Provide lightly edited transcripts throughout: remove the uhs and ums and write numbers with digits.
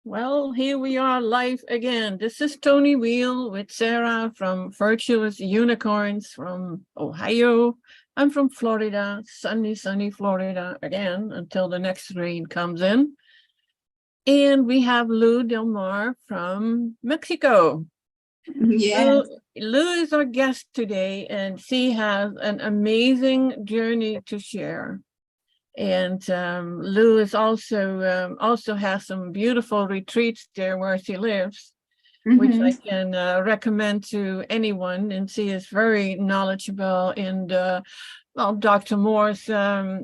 Well, here we are live again. This is Toni Weel with Sara from Virtuous Unicorns from Ohio. I'm from Florida, sunny Florida again until the next rain comes in. And we have Lou Del Mar from Mexico. Yes. Lou is our guest today, and she has an amazing journey to share. And Lou is also has some beautiful retreats there where she lives, which I can recommend to anyone. And she is very knowledgeable in Dr. Moore's how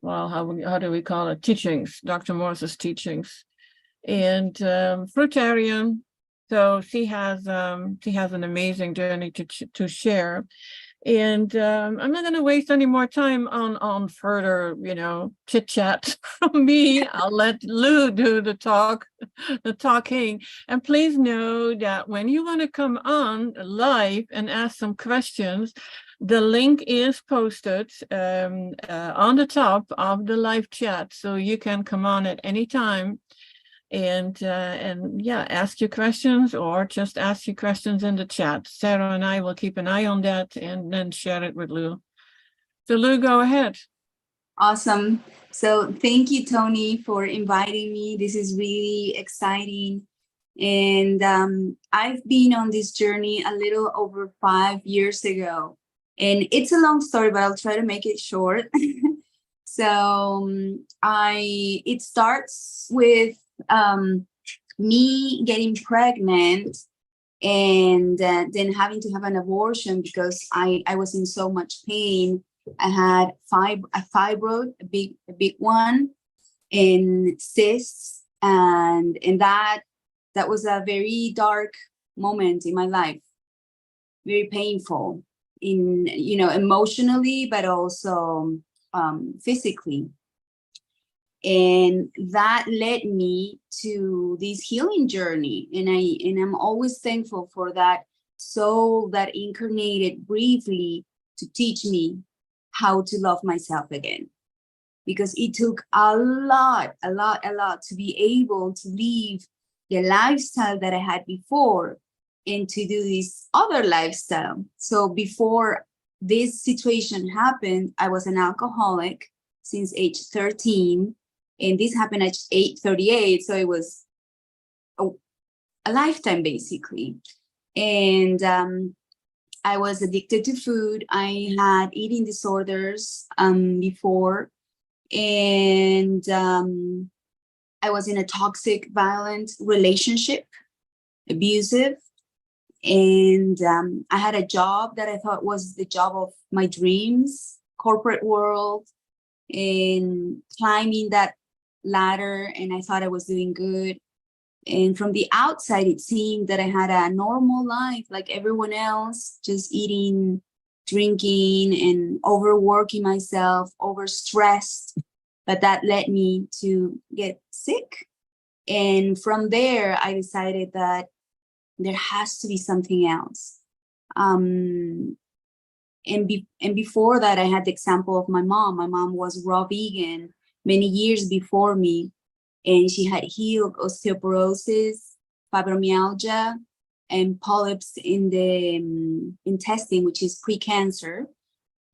do we call it, teachings, Dr. Moore's teachings, and fruitarian. So she has an amazing journey to share. And I'm not going to waste any more time on further, chit chat from me. I'll let Lou do the talking. And please know that when you want to come on live and ask some questions, the link is posted on the top of the live chat, so you can come on at any time. And ask your questions, or just ask your questions in the chat. Sara and I will keep an eye on that and then share it with Lou. So Lou, go ahead. Awesome. So thank you, Toni, for inviting me. This is really exciting. And I've been on this journey a little over 5 years ago. And it's a long story, but I'll try to make it short. So it starts with me getting pregnant and then having to have an abortion because I was in so much pain. I had a fibroid, a big one, and cysts, and that was a very dark moment in my life, very painful emotionally, but also physically. And that led me to this healing journey. And I'm always thankful for that soul that incarnated briefly to teach me how to love myself again. Because it took a lot to be able to leave the lifestyle that I had before and to do this other lifestyle. So before this situation happened, I was an alcoholic since age 13. And this happened at age 38, so it was a lifetime, basically. And I was addicted to food. I had eating disorders before. And I was in a toxic, violent relationship, abusive. And I had a job that I thought was the job of my dreams, corporate world, and climbing that ladder, and I thought I was doing good. And from the outside, it seemed that I had a normal life like everyone else, just eating, drinking, and overworking myself, overstressed. But that led me to get sick. And from there, I decided that there has to be something else. And before that, I had the example of my mom. My mom was raw vegan many years before me, and she had healed osteoporosis, fibromyalgia, and polyps in the intestine, which is pre-cancer.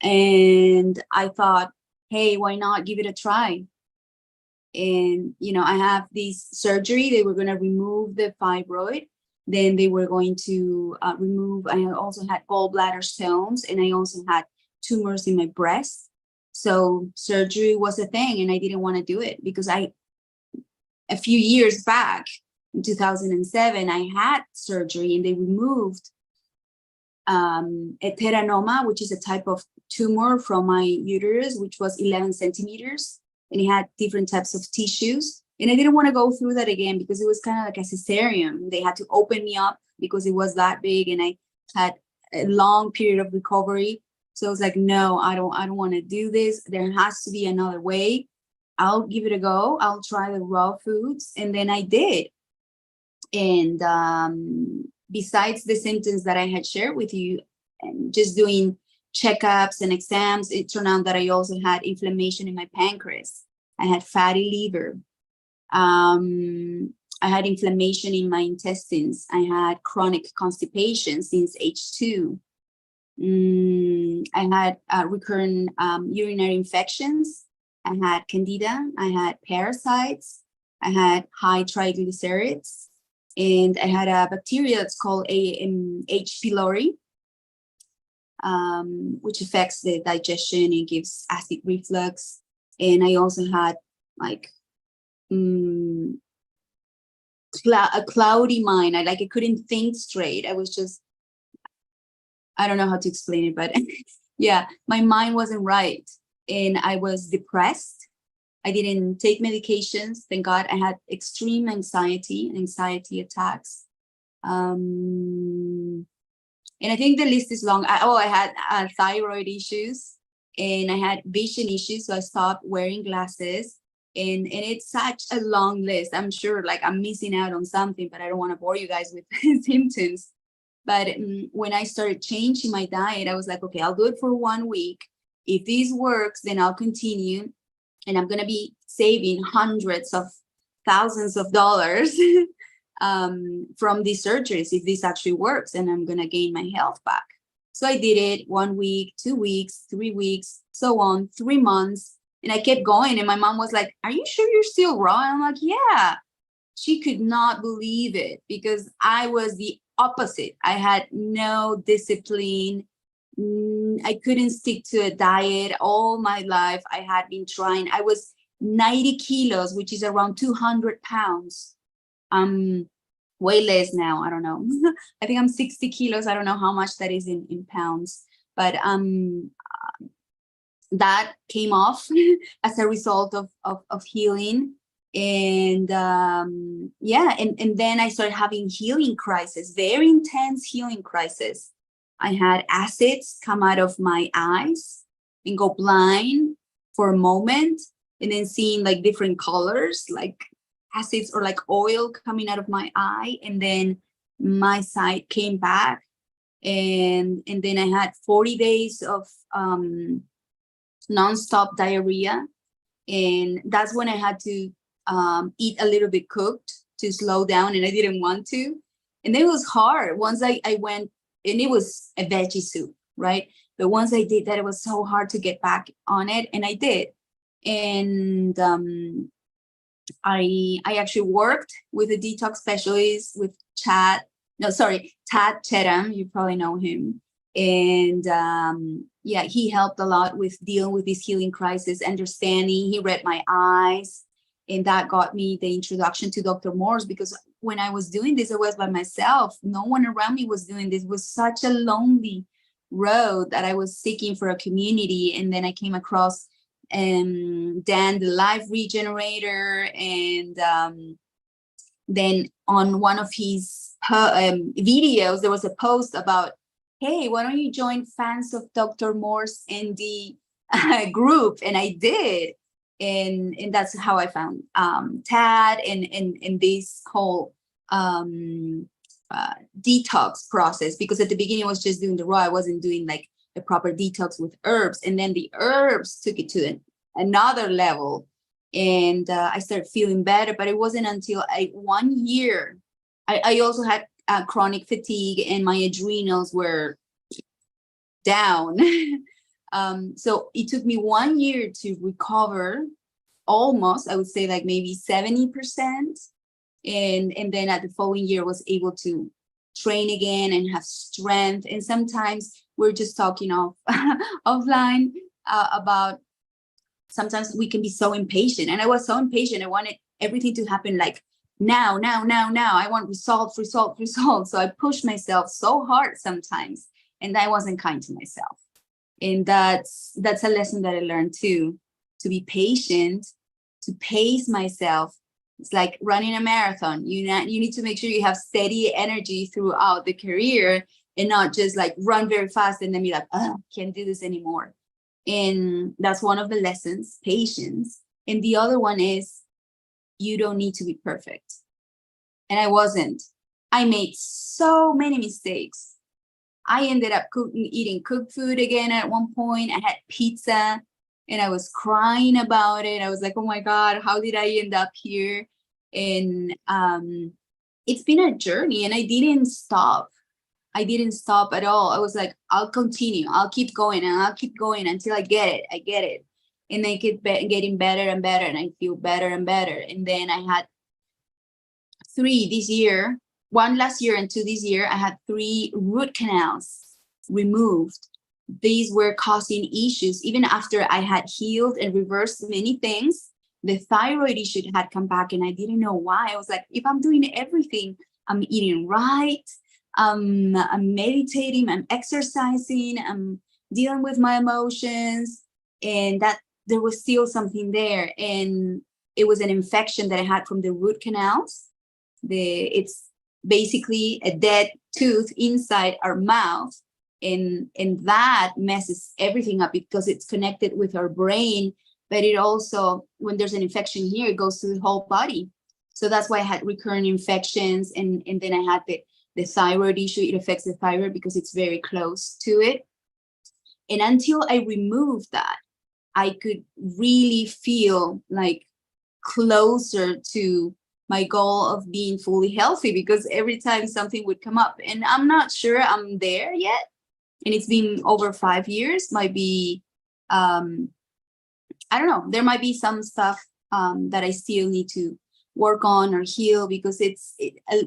And I thought, hey, why not give it a try? And, I have this surgery. They were going to remove the fibroid. Then they were going to remove, I also had gallbladder stones, and I also had tumors in my breast. So surgery was a thing, and I didn't want to do it because a few years back, in 2007, I had surgery and they removed a teranoma, which is a type of tumor from my uterus, which was 11 centimeters, and it had different types of tissues. And I didn't want to go through that again because it was kind of like a cesarean. They had to open me up because it was that big, and I had a long period of recovery. So I was like, no, I don't want to do this. There has to be another way. I'll give it a go. I'll try the raw foods. And then I did. And besides the symptoms that I had shared with you, and just doing checkups and exams, it turned out that I also had inflammation in my pancreas. I had fatty liver. I had inflammation in my intestines. I had chronic constipation since age 2. I had recurrent urinary infections. I had candida. I had parasites. I had high triglycerides. And I had a bacteria that's called H. pylori, which affects the digestion and gives acid reflux. And I also had like a cloudy mind. I couldn't think straight. I was just, I don't know how to explain it, but yeah, my mind wasn't right. And I was depressed. I didn't take medications. Thank God. I had extreme anxiety attacks. And I think the list is long. I had thyroid issues, and I had vision issues. So I stopped wearing glasses. And it's such a long list. I'm sure like I'm missing out on something, but I don't want to bore you guys with symptoms. But when I started changing my diet, I was like, okay, I'll do it for 1 week. If this works, then I'll continue. And I'm going to be saving hundreds of thousands of dollars from these surgeries if this actually works, and I'm going to gain my health back. So I did it 1 week, 2 weeks, 3 weeks, so on, 3 months. And I kept going. And my mom was like, are you sure you're still raw? And I'm like, yeah. She could not believe it because I was the opposite. I had no discipline. I couldn't stick to a diet all my life. I had been trying. I was 90 kilos, which is around 200 pounds. Way less now. I don't know. I think I'm 60 kilos. I don't know how much that is in pounds, but that came off as a result of healing. And yeah, and then I started having healing crisis, very intense healing crisis. I had acids come out of my eyes and go blind for a moment, and then seeing like different colors, like acids or like oil coming out of my eye. And then my sight came back, and then I had 40 days of nonstop diarrhea. And that's when I had to eat a little bit cooked to slow down, and I didn't want to. And it was hard. Once I went, and it was a veggie soup, right? But once I did that, it was so hard to get back on it, and I did. And I actually worked with a detox specialist with Tad Chetam. You probably know him. And yeah, he helped a lot with dealing with this healing crisis, understanding. He read my eyes, and that got me the introduction to Dr. Morse, because when I was doing this, I was by myself. No one around me was doing this. It was such a lonely road that I was seeking for a community. And then I came across Dan, the life regenerator, and then on one of his videos, there was a post about, hey, why don't you join fans of Dr. Morse in the group? And I did. And that's how I found Tad and this whole detox process, because at the beginning I was just doing the raw. I wasn't doing like a proper detox with herbs. And then the herbs took it to another level. And I started feeling better. But it wasn't until 1 year. I also had chronic fatigue, and my adrenals were down. So it took me 1 year to recover, almost, I would say like maybe 70%. And then at the following year was able to train again and have strength. And sometimes we're just talking offline about sometimes we can be so impatient. And I was so impatient. I wanted everything to happen like now. I want result. So I pushed myself so hard sometimes, and I wasn't kind to myself. And that's a lesson that I learned too, to be patient, to pace myself. It's like running a marathon. You need to make sure you have steady energy throughout the career, and not just like run very fast and then be like, oh, can't do this anymore. And that's one of the lessons, patience. And the other one is, you don't need to be perfect. And I wasn't. I made so many mistakes. I ended up eating cooked food again at one point. I had pizza, and I was crying about it. I was like, oh my God, how did I end up here? And it's been a journey, and I didn't stop. I didn't stop at all. I was like, I'll continue. I'll keep going, and I'll keep going until I get it. I get it. And I keep getting better and better, and I feel better and better. And then I had 3 this year, 1 last year and 2 this year. I had 3 root canals removed. These were causing issues. Even after I had healed and reversed many things, the thyroid issue had come back, and I didn't know why. I was like, if I'm doing everything, I'm eating right, I'm meditating, I'm exercising, I'm dealing with my emotions, and that there was still something there. And it was an infection that I had from the root canals. It's basically a dead tooth inside our mouth, and that messes everything up because it's connected with our brain. But it also, when there's an infection here, it goes to the whole body. So that's why I had recurrent infections. And then I had the thyroid issue. It affects the thyroid because it's very close to it. And until I removed that, I could really feel like closer to my goal of being fully healthy, because every time something would come up, and I'm not sure I'm there yet. And it's been over 5 years, might be, I don't know, there might be some stuff that I still need to work on or heal, because a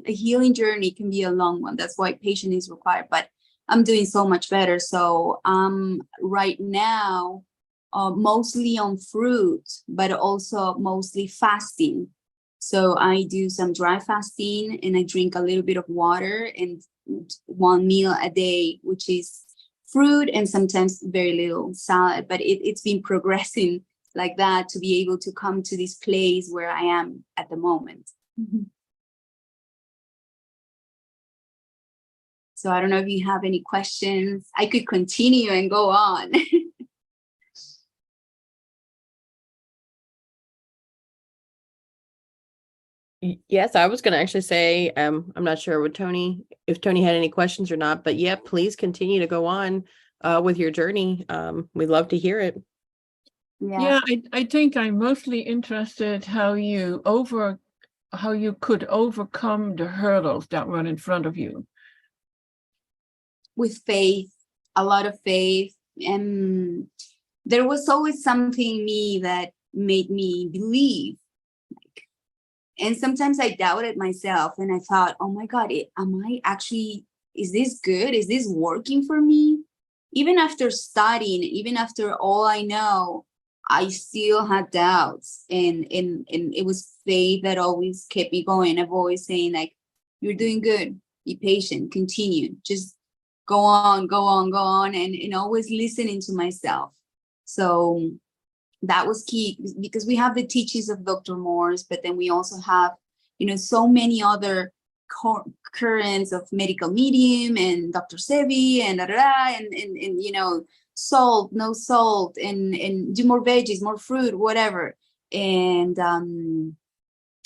healing journey can be a long one. That's why patience is required, but I'm doing so much better. So right now, mostly on fruit, but also mostly fasting. So I do some dry fasting, and I drink a little bit of water, and 1 meal a day, which is fruit and sometimes very little salad. But it's been progressing like that to be able to come to this place where I am at the moment. So I don't know if you have any questions. I could continue and go on. Yes, I was going to actually say, I'm not sure if Toni had any questions or not, but yeah, please continue to go on with your journey. We'd love to hear it. Yeah, I think I'm mostly interested how you could overcome the hurdles that were in front of you. With faith, a lot of faith. And there was always something in me that made me believe. And sometimes I doubted myself, and I thought, oh my God, is this good? Is this working for me? Even after studying, even after all I know, I still had doubts. And it was faith that always kept me going. A voice saying, like, you're doing good, be patient, continue, just go on, and always listening to myself. So that was key, because we have the teachings of Dr. Morse, but then we also have, so many other currents of medical medium and Dr. Sebi and salt, no salt, and do more veggies, more fruit, whatever. And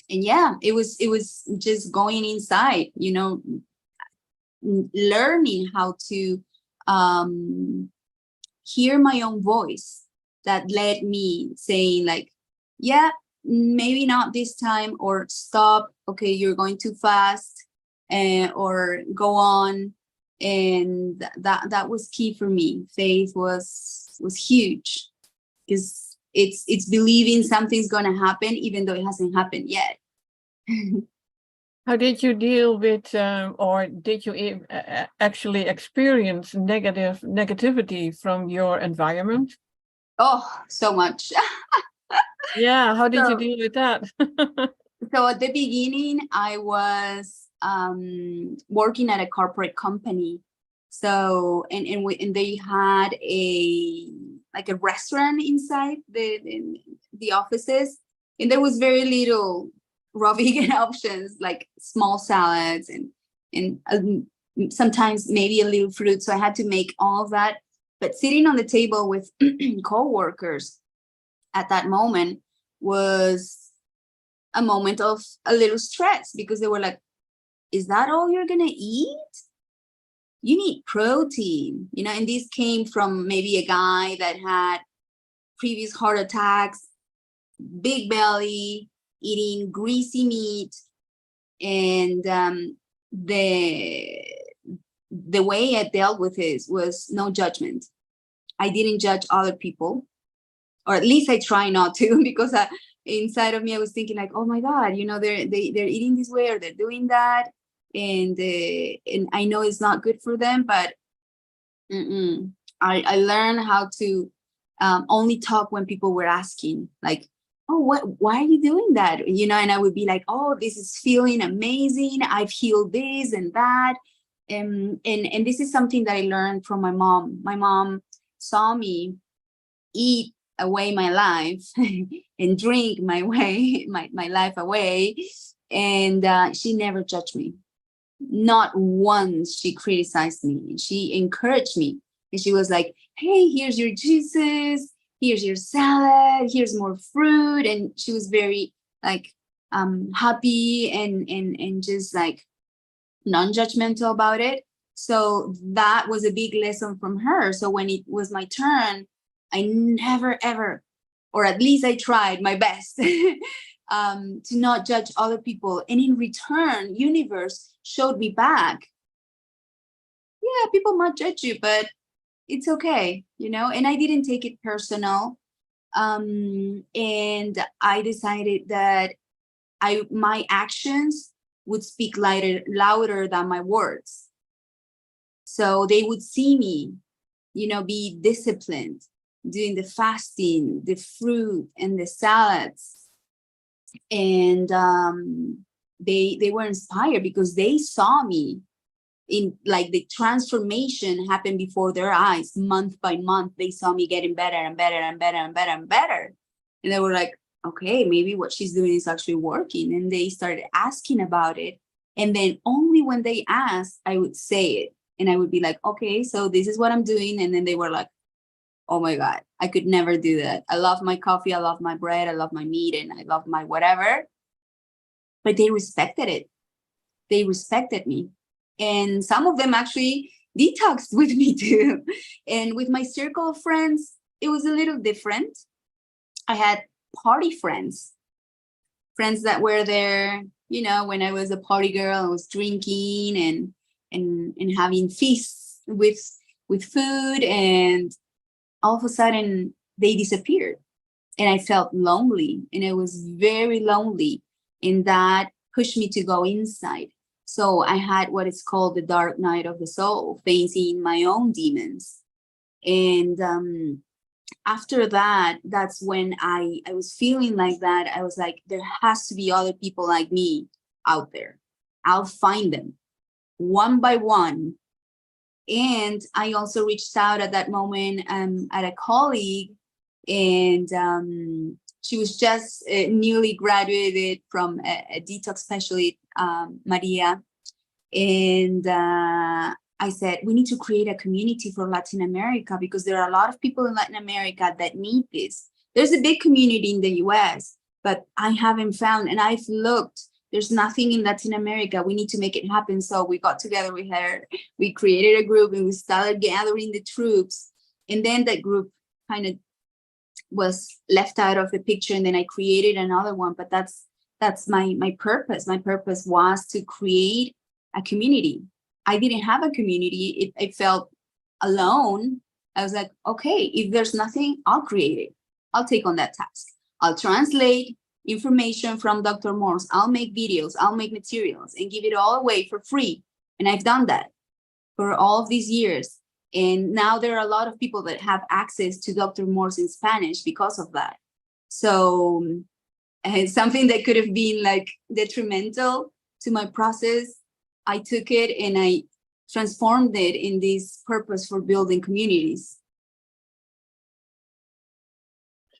yeah, it was just going inside, learning how to hear my own voice. That led me saying, like, yeah, maybe not this time, or stop, okay, you're going too fast, or go on. And that was key for me. Faith was huge, because it's believing something's going to happen even though it hasn't happened yet. How did you deal with, or did you actually experience negativity from your environment? Oh, so much. Yeah, how did you deal with that? So at the beginning, I was working at a corporate company. So and they had a restaurant inside the offices, and there was very little raw vegan options, like small salads and sometimes maybe a little fruit. So I had to make all of that. But sitting on the table with co-workers at that moment was a moment of a little stress, because they were like, is that all you're going to eat? You need protein, and this came from maybe a guy that had previous heart attacks, big belly, eating greasy meat. And the way I dealt with it was no judgment. I didn't judge other people, or at least I try not to, because inside of me I was thinking like, oh my God, you know, they're eating this way, or they're doing that, and I know it's not good for them, but I learned how to only talk when people were asking, like, oh, why are you doing that? You know, and I would be like, oh, this is feeling amazing. I've healed this and that. And this is something that I learned from my mom. My mom saw me eat away my life and drink my life away. And she never judged me. Not once she criticized me. She encouraged me. And she was like, hey, here's your juices, here's your salad, here's more fruit. And she was very like happy and just like non-judgmental about it. So that was a big lesson from her. So when it was my turn, I never ever, or at least I tried my best to not judge other people. And in return, universe showed me back, yeah, people might judge you, but it's okay, you know. And I didn't take it personal. And I decided that my actions would speak louder than my words. So they would see me, you know, be disciplined, doing the fasting, the fruit and the salads. And they were inspired because they saw me in like the transformation happened before their eyes. Month by month, they saw me getting better and better and better and better and better. And they were like, okay, maybe what she's doing is actually working. And they started asking about it. And then only when they asked, I would say it. And I would be like, okay, so this is what I'm doing. And then they were like, oh my God, I could never do that. I love my coffee, I love my bread, I love my meat, and I love my whatever. But they respected it. They respected me. And some of them actually detoxed with me too. And with my circle of friends, it was a little different. I had party friends that were there, you know, when I was a party girl, I was drinking and having feasts with food, and all of a sudden they disappeared. And I felt lonely, and I was very lonely, and that pushed me to go inside. So I had what is called the dark night of the soul, facing my own demons. And after that, that's when I was feeling like that. I was like, there has to be other people like me out there. I'll find them one by one. And I also reached out at that moment at a colleague, and she was just newly graduated from a detox specialist, Maria. And I said, we need to create a community for Latin America, because there are a lot of people in Latin America that need this. There's a big community in the US, but I haven't found, and I've looked, there's nothing in Latin America. We need to make it happen. So we got together with her, we created a group, and we started gathering the troops. And then that group kind of was left out of the picture, and then I created another one. But that's my purpose. My purpose was to create a community. I didn't have a community. I felt alone. I was like, okay, if there's nothing, I'll create it. I'll take on that task. I'll translate information from Dr. Morse. I'll make videos, I'll make materials and give it all away for free. And I've done that for all of these years. And now there are a lot of people that have access to Dr. Morse in Spanish because of that. So something that could have been like detrimental to my process, I took it and I transformed it in this purpose for building communities.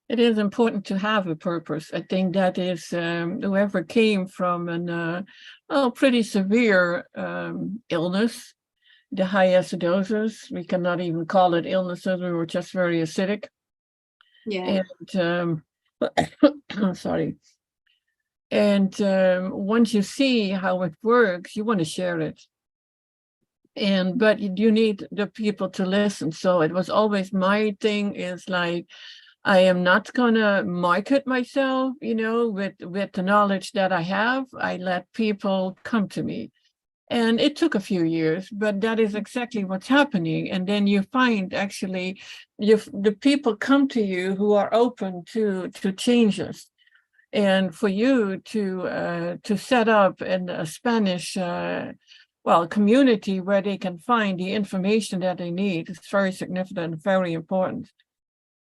It is important to have a purpose. I think that is whoever came from an pretty severe illness, the high acidosis. We cannot even call it illnesses. We were just very acidic. Yeah. And sorry. And once you see how it works, you want to share it. But you need the people to listen. So it was always my thing is like, I am not going to market myself, with the knowledge that I have. I let people come to me. And it took a few years, but that is exactly what's happening. And then you find actually the people come to you who are open to changes. And for you to set up in a Spanish community where they can find the information that they need is very significant, very important.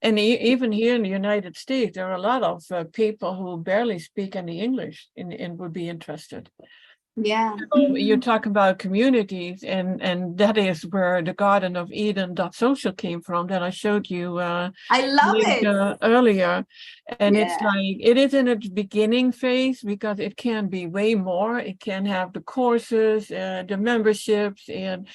And even here in the United States, there are a lot of people who barely speak any English and would be interested. Yeah. So you talk about communities, and that is where the Garden of Eden.social came from, that I showed you I love it. Earlier. And Yeah. it's like, it is in its beginning phase because it can be way more. It can have the courses, the memberships, and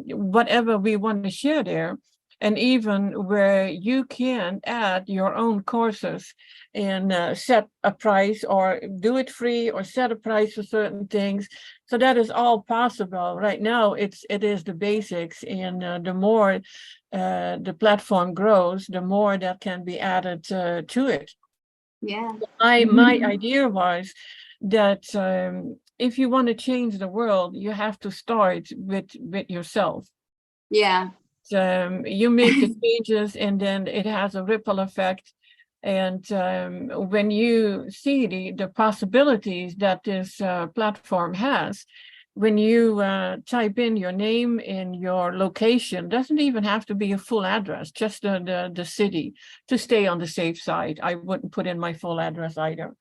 whatever we want to share there. And even where you can add your own courses and set a price or do it free or set a price for certain things. So that is all possible. Right now, it is the basics. And the more the platform grows, the more that can be added to it. Yeah. My idea was that if you want to change the world, you have to start with yourself. Yeah. You make the changes, and then it has a ripple effect. And when you see the possibilities that this platform has, when you type in your name and your location, doesn't even have to be a full address, just the city, to stay on the safe side. I wouldn't put in my full address either.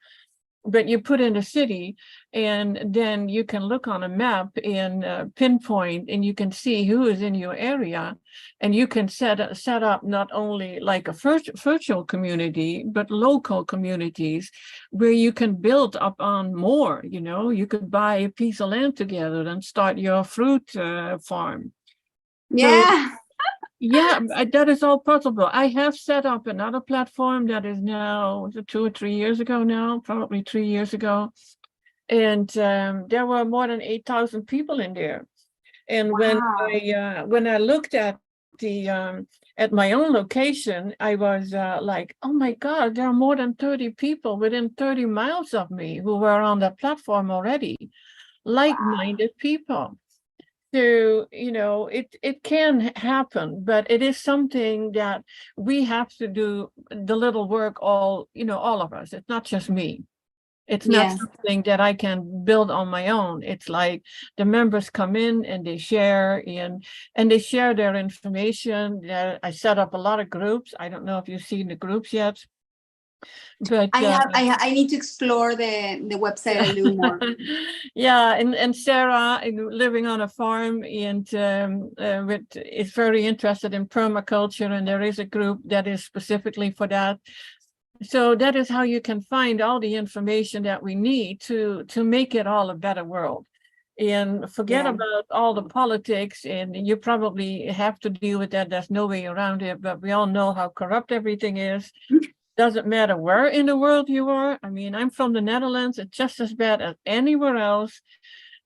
But you put in a city, and then you can look on a map and pinpoint, and you can see who is in your area, and you can set up not only like a virtual community, but local communities where you can build up on more. You could buy a piece of land together and start your fruit farm. Yeah. So, yeah, that is all possible. I have set up another platform that is now 2 or 3 years ago now, probably 3 years ago. And there were more than 8,000 people in there. And Wow. when I looked at at my own location, I was like, oh my God, there are more than 30 people within 30 miles of me who were on that platform already, like-minded people. So, it can happen, but it is something that we have to do the little work, all of us. It's not just me. It's not Yeah. something that I can build on my own. It's like the members come in and they share and they share their information. I set up a lot of groups. I don't know if you've seen the groups yet. But I need to explore the website a little more. Yeah, and Sarah, living on a farm, and is very interested in permaculture, and there is a group that is specifically for that. So that is how you can find all the information that we need to make it all a better world. And forget about all the politics, and you probably have to deal with that. There's no way around it, but we all know how corrupt everything is. Doesn't matter where in the world you are. I mean, I'm from the Netherlands. It's just as bad as anywhere else.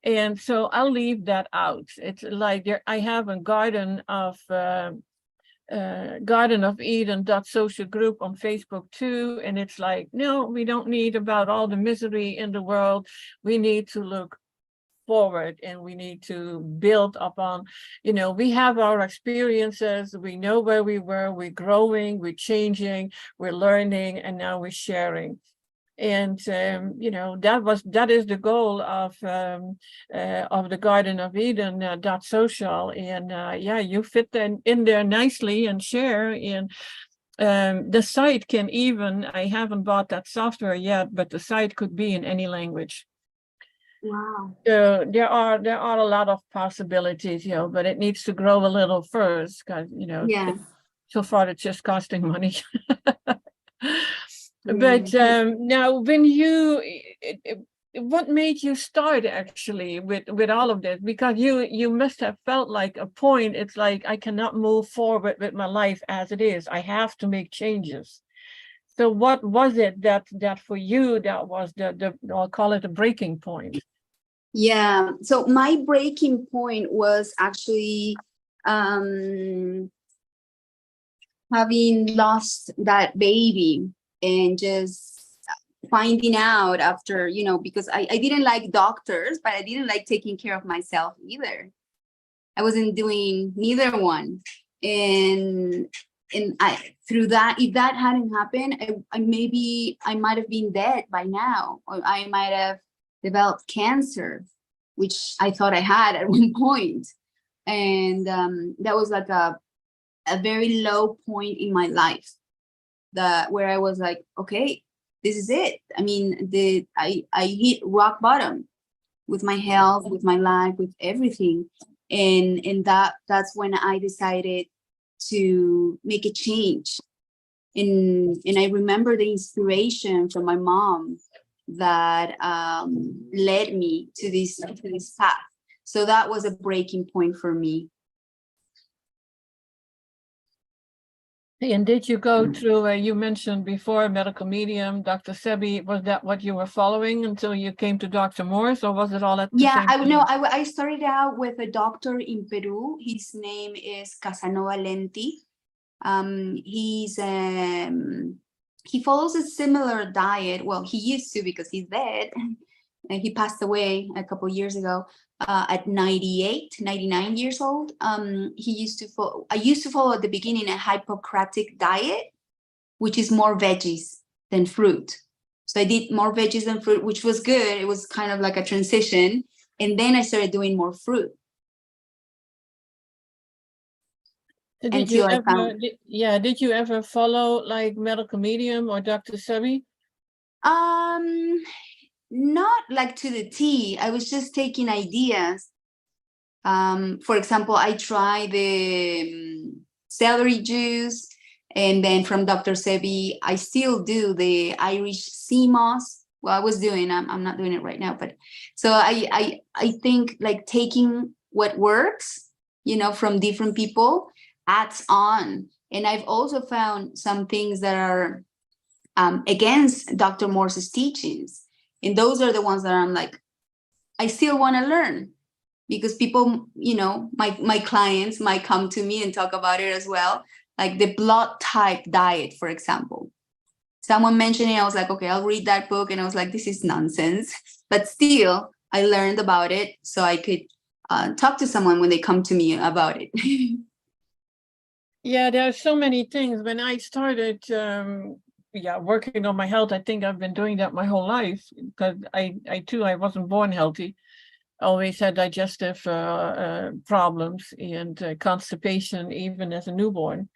And so I'll leave that out. It's like I have a Garden of Eden.social group on Facebook too. And it's like, no, we don't need about all the misery in the world. We need to look forward, and we need to build upon, we have our experiences, we know where we were, we're growing, we're changing, we're learning, and now we're sharing. And that is the goal of the Garden of Eden .social. And you fit in there nicely and share. And the site can even, I haven't bought that software yet, but the site could be in any language. Wow. So there are a lot of possibilities, but it needs to grow a little first, because so far it's just costing money. But now, what made you start actually with all of this? Because you must have felt like a point. It's like, I cannot move forward with my life as it is. I have to make changes. So what was it that for you that was the I'll call it a breaking point? Yeah. So my breaking point was actually having lost that baby and just finding out after, because I didn't like doctors, but I didn't like taking care of myself either. I wasn't doing neither one. And through that, if that hadn't happened, I might have been dead by now, or I might have developed cancer, which I thought I had at one point. And that was like a very low point in my life, where I was like, okay, this is it. I mean, I hit rock bottom with my health, with my life, with everything. And that's when I decided to make a change. And I remember the inspiration from my mom that led me to this path. So that was a breaking point for me. And did you go through, you mentioned before, medical medium, Dr. Sebi, was that what you were following until you came to Dr. Morris, or was it all at the Yeah, same I time? know. I started out with a doctor in Peru. His name is Casanova Lenti. He follows a similar diet. Well, he used to, because he's dead. And he passed away a couple of years ago at 99 years old. I used to follow at the beginning a Hippocratic diet, which is more veggies than fruit. So I did more veggies than fruit, which was good. It was kind of like a transition. And then I started doing more fruit. Did until you I found. did you ever follow like medical medium or Dr. Sebi? Not like to the T. I was just taking ideas. For example, I tried the celery juice, and then from Dr. Sebi, I still do the Irish sea moss. Well, I was doing. I'm not doing it right now, but so I think like taking what works, from different people adds on. And I've also found some things that are against Dr. Morse's teachings. And those are the ones that I'm like, I still want to learn, because people, my clients might come to me and talk about it as well. Like the blood type diet, for example. Someone mentioned it, I was like, okay, I'll read that book. And I was like, this is nonsense. But still, I learned about it so I could talk to someone when they come to me about it. Yeah, there are so many things. When I started working on my health, I think I've been doing that my whole life, because I wasn't born healthy. Always had digestive problems and constipation, even as a newborn,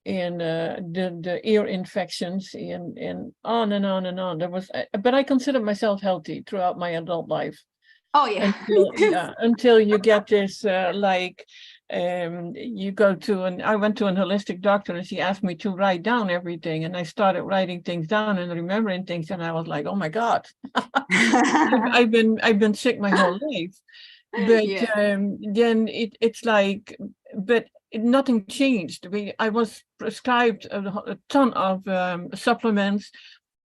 and the ear infections and on and on and on. But I consider myself healthy throughout my adult life. Oh, yeah. Until you get this you go to I went to an holistic doctor, and she asked me to write down everything, and I started writing things down and remembering things, and I was like, oh my God. I've been sick my whole life. But Yeah. then it's like, but nothing changed. I was prescribed a ton of supplements,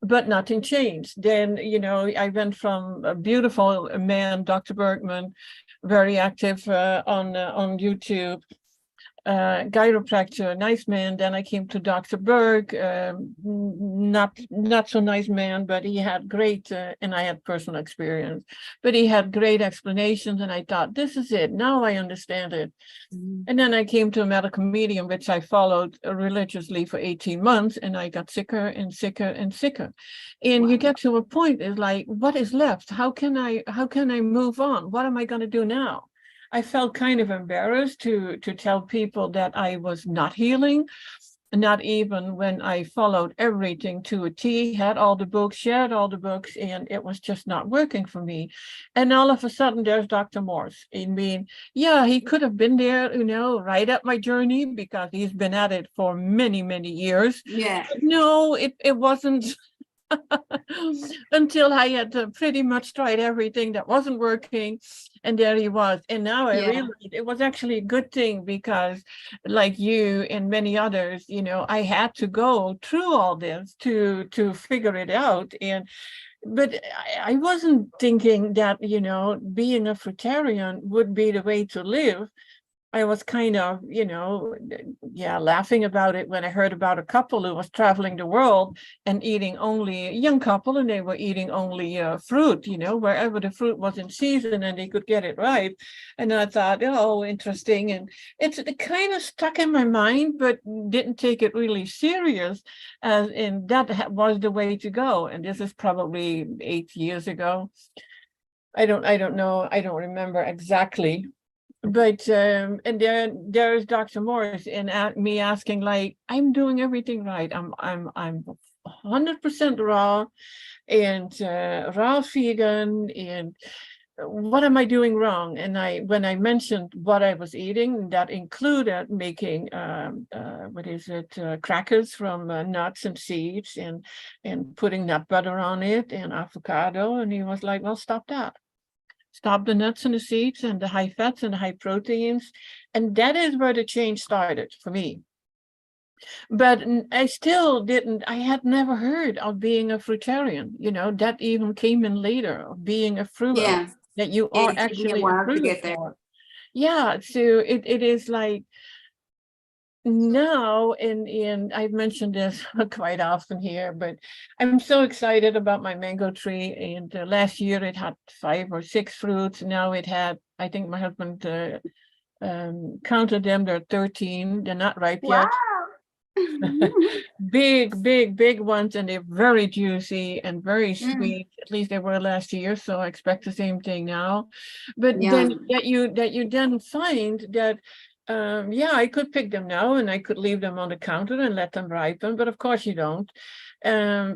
but nothing changed. Then, I went from a beautiful man, Dr. Bergman, very active on YouTube, chiropractor, nice man. Then I came to Dr. Berg, not so nice man, but he had great, and I had personal experience, but he had great explanations, and I thought, this is it. Now I understand it. And then I came to a medical medium, which I followed religiously for 18 months, and I got sicker and sicker and sicker. And you get to a point, it's like, what is left? How can I move on? What am I going to do now? I felt kind of embarrassed to tell people that I was not healing, not even when I followed everything to a T, had all the books, shared all the books, and it was just not working for me. And all of a sudden, there's Dr. Morse. I mean, yeah, he could have been there, right at my journey, because he's been at it for many, many years. Yeah. But no, it wasn't. Until I had pretty much tried everything that wasn't working, and there he was. And now I realized it was actually a good thing, because like you and many others, I had to go through all this to figure it out. But I wasn't thinking that, being a fruitarian would be the way to live. I was kind of, yeah, laughing about it when I heard about a couple who was traveling the world and eating only, a young couple, and they were eating only fruit, wherever the fruit was in season and they could get it ripe. And I thought, oh, interesting. And it kind of stuck in my mind, but didn't take it really serious, as in that was the way to go. And this is probably 8 years ago. I don't know. I don't remember exactly. But and then there's Dr. Morris and me asking, like, I'm doing everything right. I'm 100% raw and raw vegan, and what am I doing wrong? And when I mentioned what I was eating, that included making crackers from nuts and seeds, and putting nut butter on it and avocado, and he was like, well, stop that. Stop the nuts and the seeds and the high fats and the high proteins. And that is where the change started for me. But I still didn't, I had never heard of being a fruitarian, that even came in later, of being a fruiter, Yeah. that you Yeah, are it took me a actually a while to get there. frugivore. Yeah, so it is like now, and I've mentioned this quite often here, but I'm so excited about my mango tree. And last year it had 5 or 6 fruits. Now it had, I think my husband counted them. They're 13. They're not ripe Wow. yet. Big ones, and they're very juicy and very sweet. At least they were last year, so I expect the same thing now. But Yeah. then that you then find that yeah, I could pick them now and I could leave them on the counter and let them ripen, but of course you don't,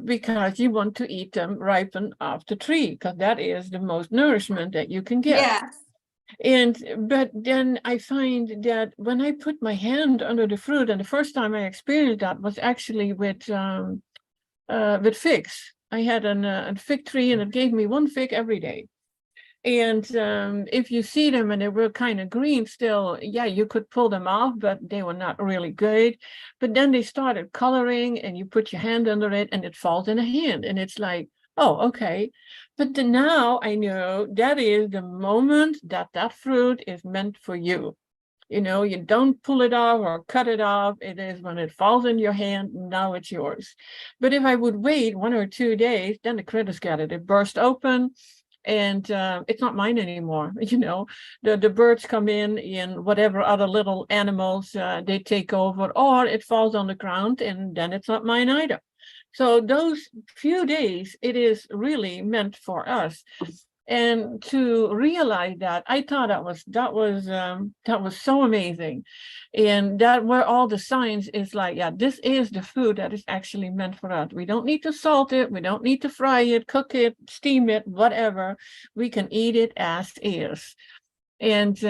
because you want to eat them ripen off the tree, because that is the most nourishment that you can get. Yeah. But then I find that when I put my hand under the fruit, and the first time I experienced that was actually with figs. I had a fig tree, and it gave me 1 fig every day. And if you see them and they were kind of green still, yeah, you could pull them off, but they were not really good. But then they started coloring, and you put your hand under it and it falls in a hand. And it's like, oh, okay. But now I know that is the moment that fruit is meant for you. You don't pull it off or cut it off. It is when it falls in your hand, now it's yours. But if I would wait 1 or 2 days, then the critters get it. It burst open. And it's not mine anymore. The birds come in whatever other little animals they take over, or it falls on the ground, and then it's not mine either. So those few days, it is really meant for us. And to realize that, I thought that was so amazing. And that were all the signs is like, yeah, this is the food that is actually meant for us. We don't need to salt it, we don't need to fry it, cook it, steam it, whatever. We can eat it as is. And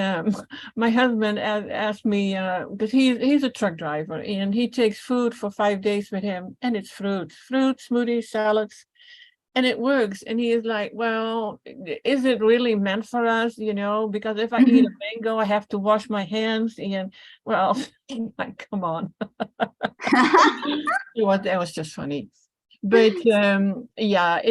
my husband asked me, because he's a truck driver, and he takes food for 5 days with him, and it's fruit, smoothies, salads. And it works. And he is like, well, is it really meant for us? Because if I eat a mango, I have to wash my hands. And well, like, come on. That was just funny. But yeah,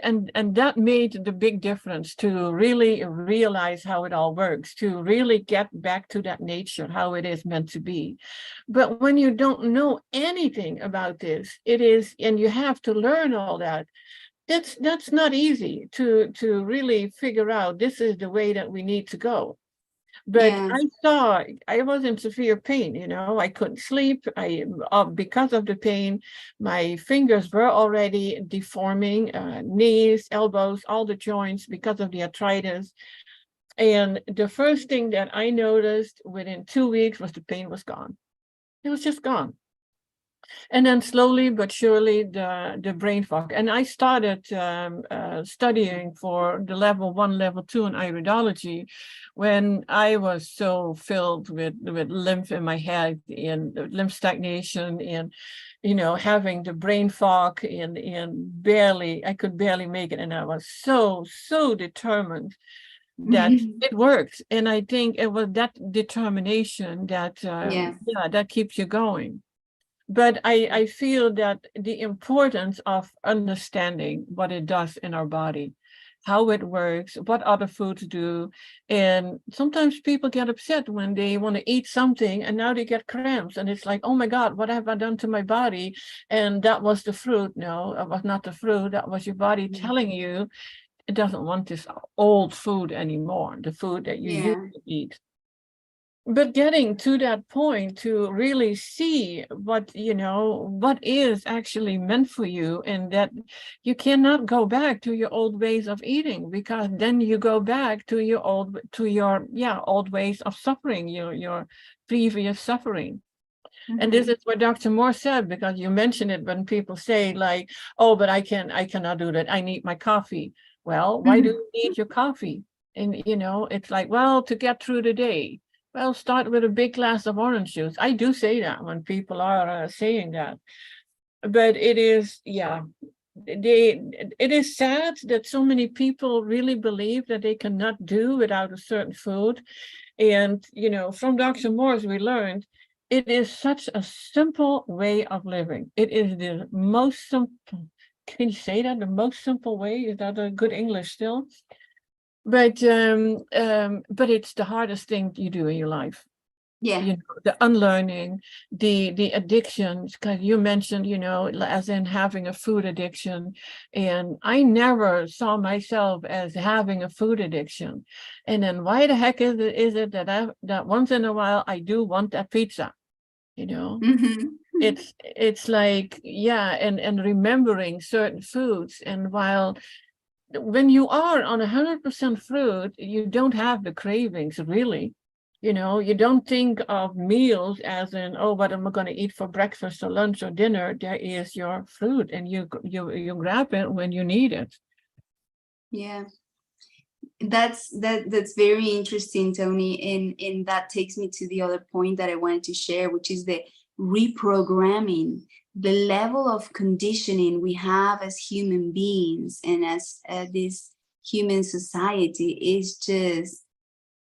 and that made the big difference, to really realize how it all works, to really get back to that nature, how it is meant to be. But when you don't know anything about this, it is, and you have to learn all that. That's not easy to really figure out, this is the way that we need to go. But Yeah. I saw, I was in severe pain, I couldn't sleep. Because of the pain, my fingers were already deforming, knees, elbows, all the joints, because of the arthritis. And the first thing that I noticed within 2 weeks was the pain was gone. It was just gone. And then slowly but surely the brain fog. And I started studying for the level 1, level 2 in iridology when I was so filled with lymph in my head, and lymph stagnation, and having the brain fog, and I could barely make it. And I was so determined that it worked. And I think it was that determination that that keeps you going. But I feel that the importance of understanding what it does in our body, how it works, what other foods do. And sometimes people get upset when they want to eat something and now they get cramps. And it's like, oh my God, what have I done to my body? And that was the fruit. No, it was not the fruit. That was your body telling you it doesn't want this old food anymore, the food that you used to eat. But getting to that point to really see what, what is actually meant for you, and that you cannot go back to your old ways of eating, because then you go back to your old ways of suffering, your previous suffering. And this is what Dr. Moore said, because you mentioned it when people say like, oh, but I cannot do that. I need my coffee. Well, why do you need your coffee? And, it's like, well, to get through the day. Well, start with a big glass of orange juice. I do say that when people are saying that. But it is, it is sad that so many people really believe that they cannot do without a certain food. And, from Dr. Moore's, we learned it is such a simple way of living. It is the most simple. Can you say that? The most simple way? Is that a good English still? But it's the hardest thing you do in your life. Yeah. The unlearning, the addictions, because you mentioned, as in having a food addiction. And I never saw myself as having a food addiction. And then why the heck is it that once in a while I do want that pizza? It's like, and remembering certain foods. And when you are on 100% fruit, you don't have the cravings, really. You don't think of meals as in, oh, what am I going to eat for breakfast or lunch or dinner? There is your fruit, and you grab it when you need it. Yeah. That's very interesting, Toni. And that takes me to the other point that I wanted to share, which is the reprogramming. The level of conditioning we have as human beings and as this human society is just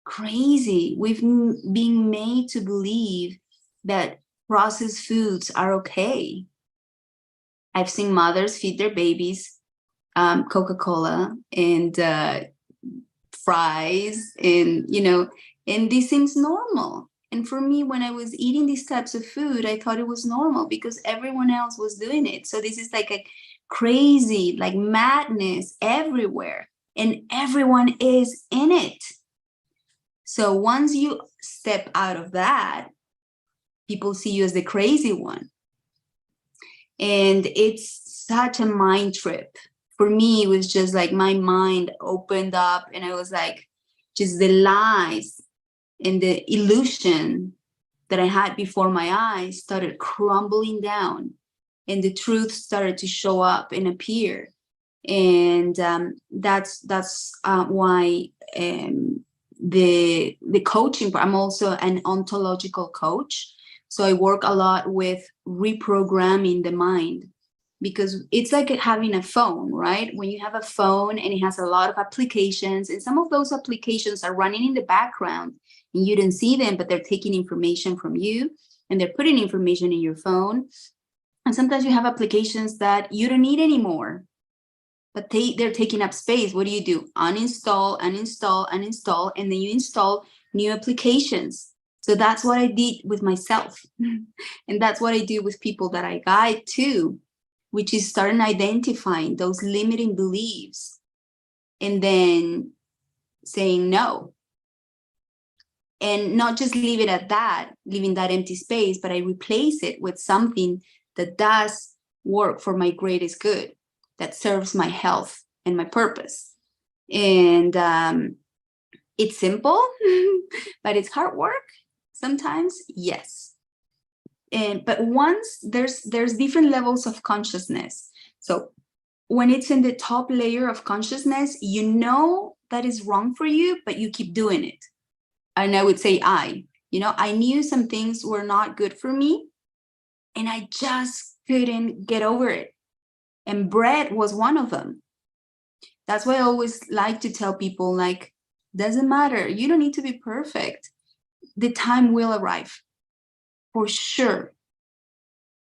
crazy. We've been made to believe that processed foods are okay. I've seen mothers feed their babies Coca-Cola and fries, and and this seems normal. And for me, when I was eating these types of food, I thought it was normal because everyone else was doing it. So this is like a crazy, like madness everywhere, and everyone is in it. So once you step out of that, people see you as the crazy one. And it's such a mind trip. For me, it was just like my mind opened up, and I was like, just the lies and the illusion that I had before my eyes started crumbling down, and the truth started to show up and appear. And that's why the coaching, I'm also an ontological coach. So I work a lot with reprogramming the mind, because it's like having a phone, right? When you have a phone and it has a lot of applications, and some of those applications are running in the background and you don't see them, but they're taking information from you and they're putting information in your phone. And sometimes you have applications that you don't need anymore, but they're taking up space. What do? Uninstall, uninstall, uninstall, and then you install new applications. So that's what I did with myself. And that's what I do with people that I guide too, which is starting identifying those limiting beliefs and then saying no. And not just leave it at that, leaving that empty space, but I replace it with something that does work for my greatest good, that serves my health and my purpose. And it's simple, but it's hard work sometimes, yes. But once there's different levels of consciousness. So when it's in the top layer of consciousness, you know that is wrong for you, but you keep doing it. And I would say I knew some things were not good for me, and I just couldn't get over it. And bread was one of them. That's why I always like to tell people, like, doesn't matter. You don't need to be perfect. The time will arrive, for sure.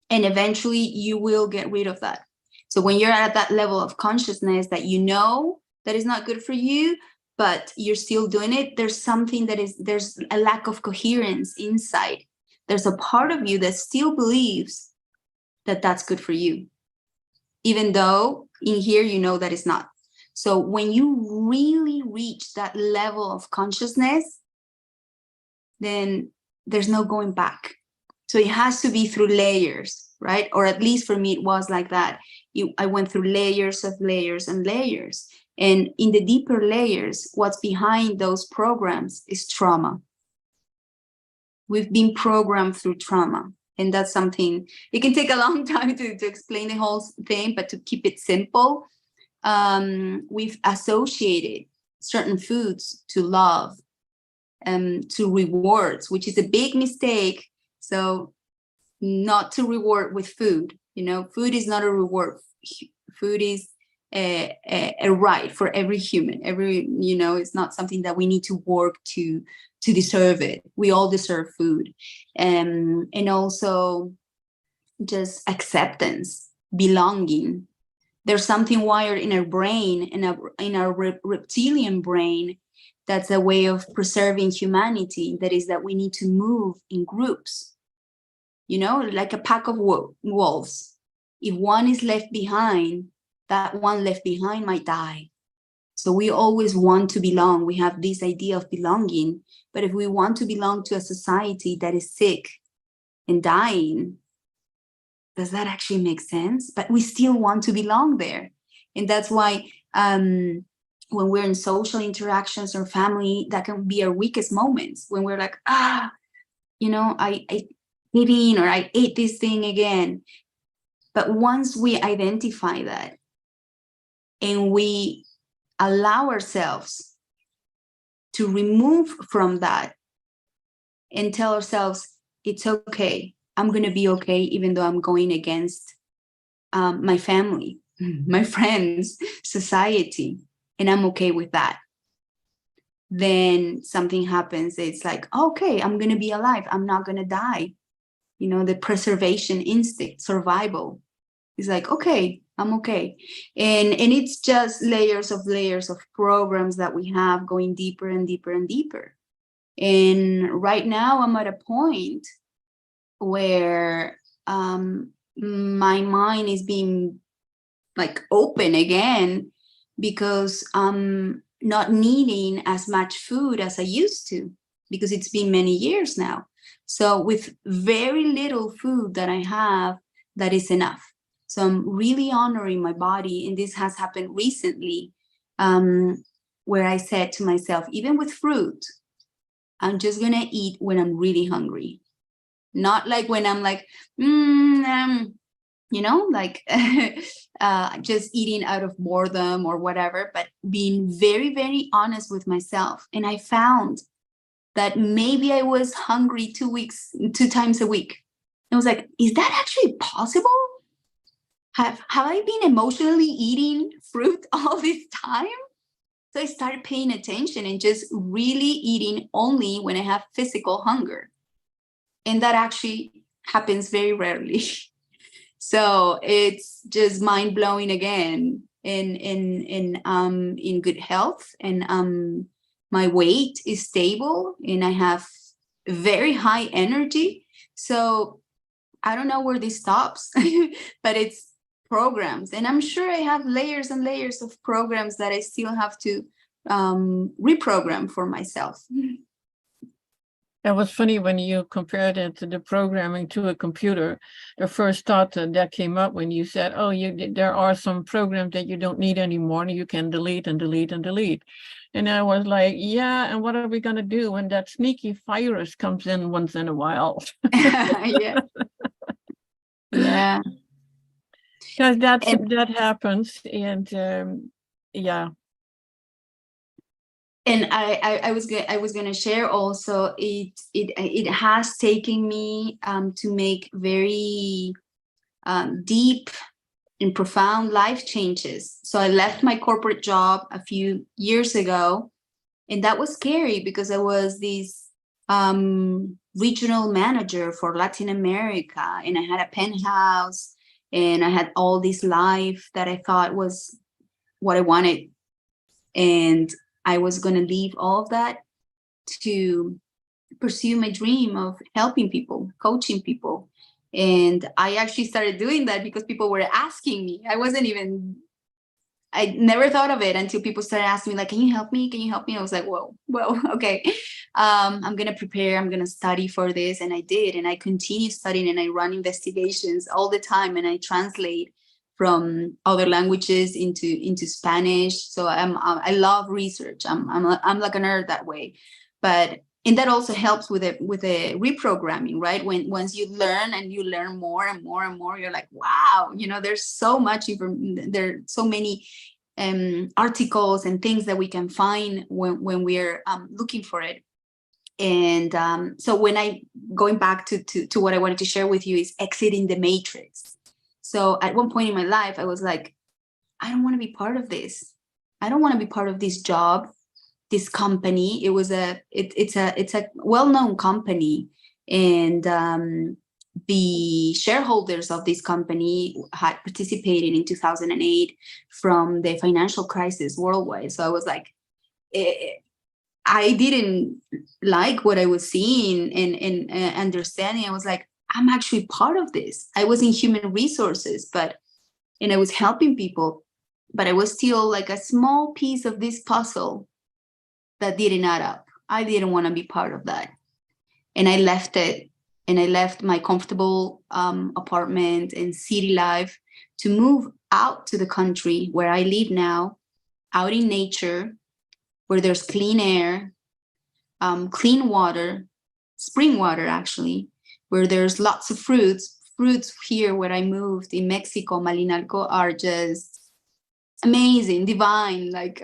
And eventually you will get rid of that. So when you're at that level of consciousness that you know that is not good for you, but you're still doing it, there's something there's a lack of coherence inside. There's a part of you that still believes that that's good for you, even though in here you know that it's not. So when you really reach that level of consciousness, then there's no going back. So it has to be through layers, right? Or at least for me, it was like that. I went through layers of layers and layers. And in the deeper layers, what's behind those programs is trauma. We've been programmed through trauma. And that's something, it can take a long time to explain the whole thing, but to keep it simple, we've associated certain foods to love, to rewards, which is a big mistake. So not to reward with food, food is not a reward. Food is a right for every human. It's not something that we need to work to deserve it. We all deserve food. And also just acceptance, belonging. There's something wired in our brain, in our reptilian brain, that's a way of preserving humanity. That is that we need to move in groups, like a pack of wolves. If one is left behind, that one left behind might die. So we always want to belong. We have this idea of belonging. But if we want to belong to a society that is sick and dying, does that actually make sense? But we still want to belong there. And that's why when we're in social interactions or family, that can be our weakest moments, when we're like, I gave in, or I ate this thing again. But once we identify that and we allow ourselves to remove from that and tell ourselves, it's okay, I'm going to be okay, even though I'm going against my family, my friends, society, and I'm okay with that. Then something happens. It's like, okay, I'm going to be alive. I'm not going to die. The preservation instinct, survival is like, okay, I'm okay. And it's just layers of programs that we have going deeper and deeper and deeper. And right now I'm at a point where my mind is being like open again, because I'm not needing as much food as I used to, because it's been many years now. So with very little food that I have, that is enough. So I'm really honoring my body. And this has happened recently, where I said to myself, even with fruit, I'm just going to eat when I'm really hungry. Not like when I'm like, just eating out of boredom or whatever, but being very, very honest with myself. And I found that maybe I was hungry 2 times a week. I was like, is that actually possible? Have I been emotionally eating fruit all this time? So I started paying attention and just really eating only when I have physical hunger. And that actually happens very rarely. So it's just mind blowing again. And I'm in good health, and my weight is stable, and I have very high energy. So I don't know where this stops, but it's programs. And I'm sure I have layers and layers of programs that I still have to reprogram for myself. It was funny when you compared it to the programming to a computer. The first thought that came up when you said, oh, there are some programs that you don't need anymore, and you can delete and delete and delete. And I was like, yeah, and what are we going to do when that sneaky virus comes in once in a while? Yeah. Yeah. Because that happens. And yeah. And I was going to share also, it has taken me to make very deep and profound life changes. So I left my corporate job a few years ago, and that was scary because I was this regional manager for Latin America, and I had a penthouse, and I had all this life that I thought was what I wanted And I was going to leave all of that to pursue my dream of helping people, coaching people. And I actually started doing that because people were asking me. I never thought of it until people started asking me, like, can you help me? Can you help me? I was like, whoa, well, okay. I'm going to prepare. I'm going to study for this. And I did. And I continue studying, and I run investigations all the time. And I translate from other languages into Spanish. So I love research. I'm like a nerd that way. And that also helps with the reprogramming, right? Once you learn and you learn more and more and more, you're like, wow, there's so much, there are so many articles and things that we can find when we're looking for it. And so going back to what I wanted to share with you is exiting the matrix. So at one point in my life, I was like, I don't want to be part of this. I don't want to be part of this job, this company. It's a well-known company, and the shareholders of this company had participated in 2008 from the financial crisis worldwide. So I was like, I didn't like what I was seeing and understanding. I was like, I'm actually part of this. I was in human resources, and I was helping people, but I was still like a small piece of this puzzle that didn't add up. I didn't want to be part of that. And I left it, and I left my comfortable apartment and city life to move out to the country where I live now, out in nature, where there's clean air, clean water, spring water, actually, where there's lots of fruits. Fruits here where I moved in Mexico, Malinalco, are just amazing, divine. Like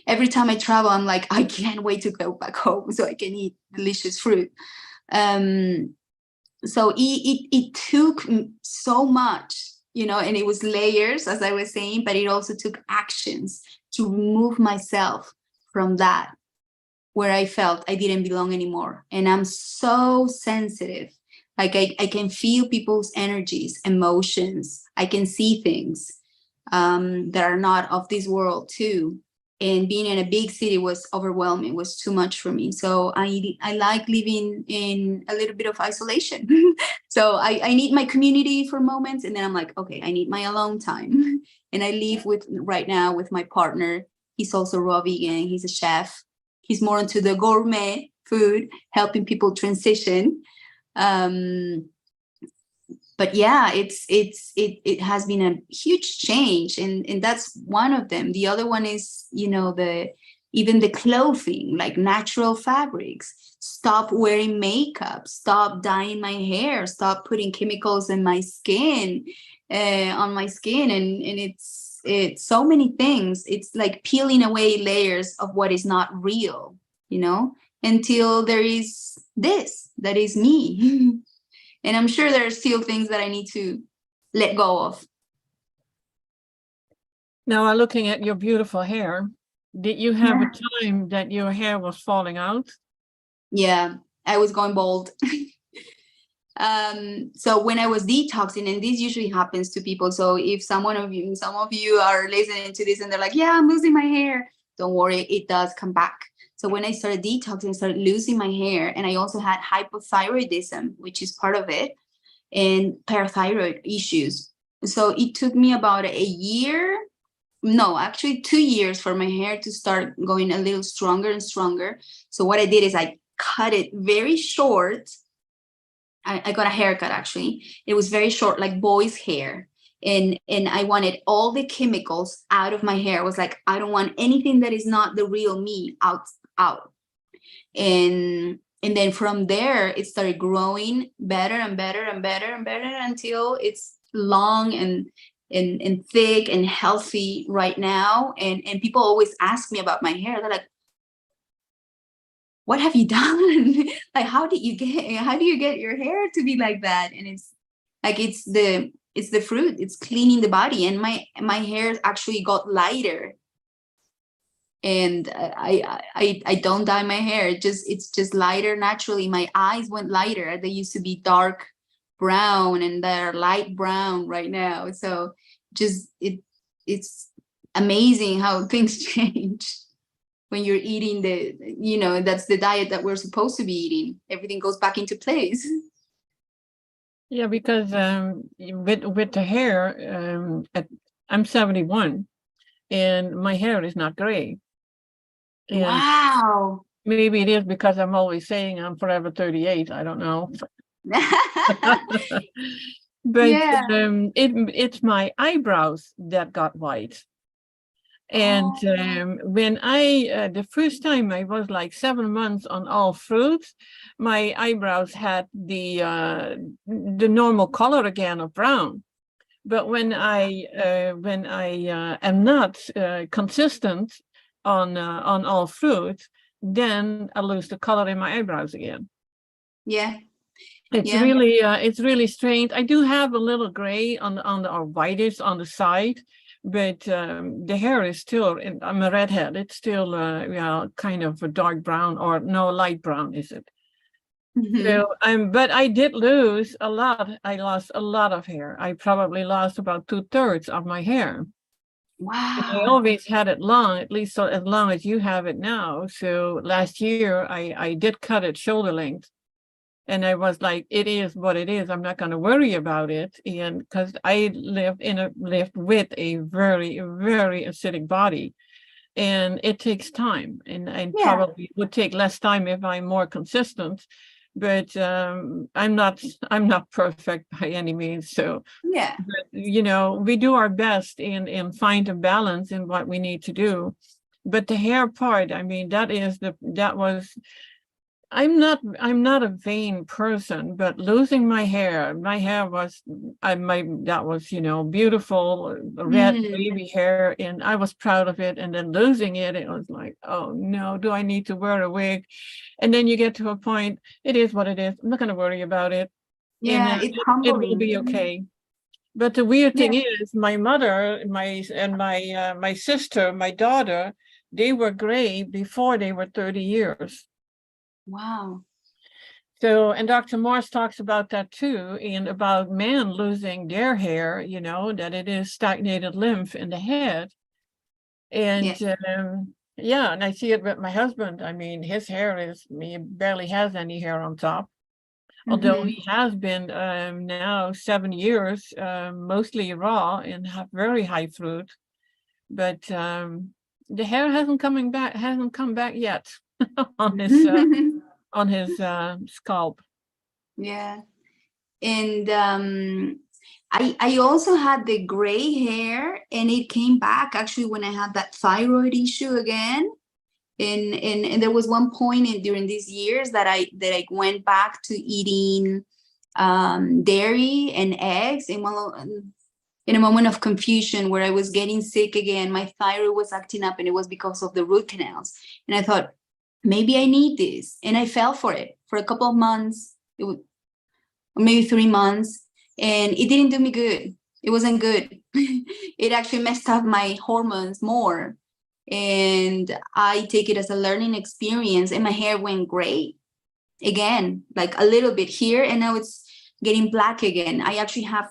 every time I travel, I'm like, I can't wait to go back home so I can eat delicious fruit. So it took so much, and it was layers, as I was saying, but it also took actions to remove myself from that, where I felt I didn't belong anymore. And I'm so sensitive. Like I can feel people's energies, emotions. I can see things that are not of this world too. And being in a big city was overwhelming, was too much for me. So I like living in a little bit of isolation. So I need my community for moments. And then I'm like, okay, I need my alone time. And I live right now with my partner. He's also raw vegan. He's a chef. He's more into the gourmet food, helping people transition. But yeah, it has been a huge change, and that's one of them. The other one is, even the clothing, like natural fabrics. Stop wearing makeup. Stop dyeing my hair. Stop putting chemicals in my skin, on my skin, and it's so many things. It's like peeling away layers of what is not real, until there is this that is me. And I'm sure there are still things that I need to let go of. Now, looking at your beautiful hair, did you have a time that your hair was falling out? Yeah, I was going bald. So when I was detoxing, and this usually happens to people. So if some of you are listening to this and they're like, yeah, I'm losing my hair, don't worry, it does come back. So when I started detoxing, I started losing my hair, and I also had hypothyroidism, which is part of it, and parathyroid issues. So it took me about 2 years for my hair to start going a little stronger and stronger. So what I did is I cut it very short. I got a haircut, actually. It was very short, like boys' hair. And I wanted all the chemicals out of my hair. I was like, I don't want anything that is not the real me out. And then from there, it started growing better and better and better and better until it's long and thick and healthy right now. And people always ask me about my hair. They're like, what have you done? Like, how do you get your hair to be like that? And it's like, it's the fruit. It's cleaning the body. And my hair actually got lighter. And I don't dye my hair. It's just lighter naturally. My eyes went lighter. They used to be dark brown, and they're light brown right now. So it's amazing how things change when you're eating that's the diet that we're supposed to be eating. Everything goes back into place. Yeah, because with the hair, I'm 71 and my hair is not gray. And Wow. maybe it is because I'm always saying I'm forever 38. I don't know. But Yeah. it's my eyebrows that got white. And Oh. when the first time I was like 7 months on all fruits, my eyebrows had the normal color again of brown. But when I am not consistent on all fruits, then I lose the color in my eyebrows again. Yeah. It's Yeah. really strange. I do have a little gray on the or whitish on the side, but the hair is still. I'm a redhead. It's still kind of a dark brown or no light brown, is it? So but I did lose a lot. I lost a lot of hair. I probably lost about 2/3 of my hair. I Wow. always had it long, at least so as long as you have it now. So last year I did cut it shoulder length. And I was like, it is what it is. I'm not going to worry about it. And because I lived with a very, very acidic body. And it takes time. And Yeah. probably would take less time if I'm more consistent. But I'm not perfect by any means. So, Yeah. but, we do our best and find a balance in what we need to do. But the hair part, I mean, that was I'm not a vain person, but losing my hair was beautiful red baby hair, and I was proud of it. And then losing it, it was like, oh no, do I need to wear a wig? And then you get to a point, it is what it is. I'm not going to worry about it. Yeah. And It's it will be humbling. okay. But the weird Yeah. thing is, my mother, my sister, my daughter, they were gray before they were 30 years. Wow. So, and Dr. Morse talks about that too, and about men losing their hair, that it is stagnated lymph in the head. And Yeah. and I see it with my husband. I mean, his hair he barely has any hair on top, although he has been now 7 years, mostly raw and have very high fruit. But the hair hasn't come back yet on his scalp. Yeah. And I also had the gray hair, and it came back actually when I had that thyroid issue again. And there was one point during these years that I went back to eating dairy and eggs in a moment of confusion where I was getting sick again. My thyroid was acting up, and it was because of the root canals. And I thought, maybe I need this. And I fell for it for a couple of months. Maybe 3 months, and it didn't do me good. It wasn't good. It actually messed up my hormones more. And I take it as a learning experience, and my hair went gray again, like a little bit here, and now it's getting black again. I actually have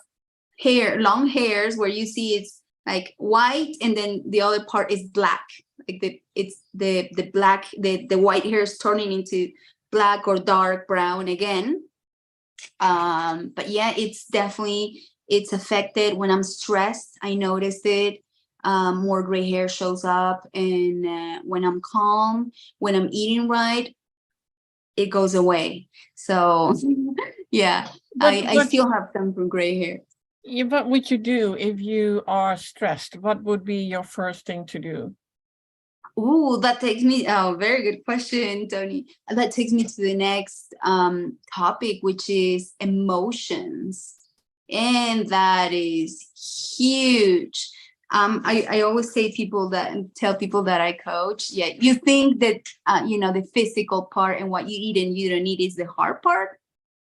long hairs where you see it's like white, and then the other part is black. Like the black, the white hair is turning into black or dark brown again. But yeah, it's affected when I'm stressed. I noticed it. More gray hair shows up, and when I'm calm, when I'm eating right, it goes away. So yeah, I still have some gray hair. Yeah, what would you do if you are stressed? What would be your first thing to do? Ooh, that takes me, very good question, Toni. That takes me to the next topic, which is emotions. And that is huge. I always tell people that I coach, yeah, you think that, the physical part and what you eat and you don't eat is the hard part.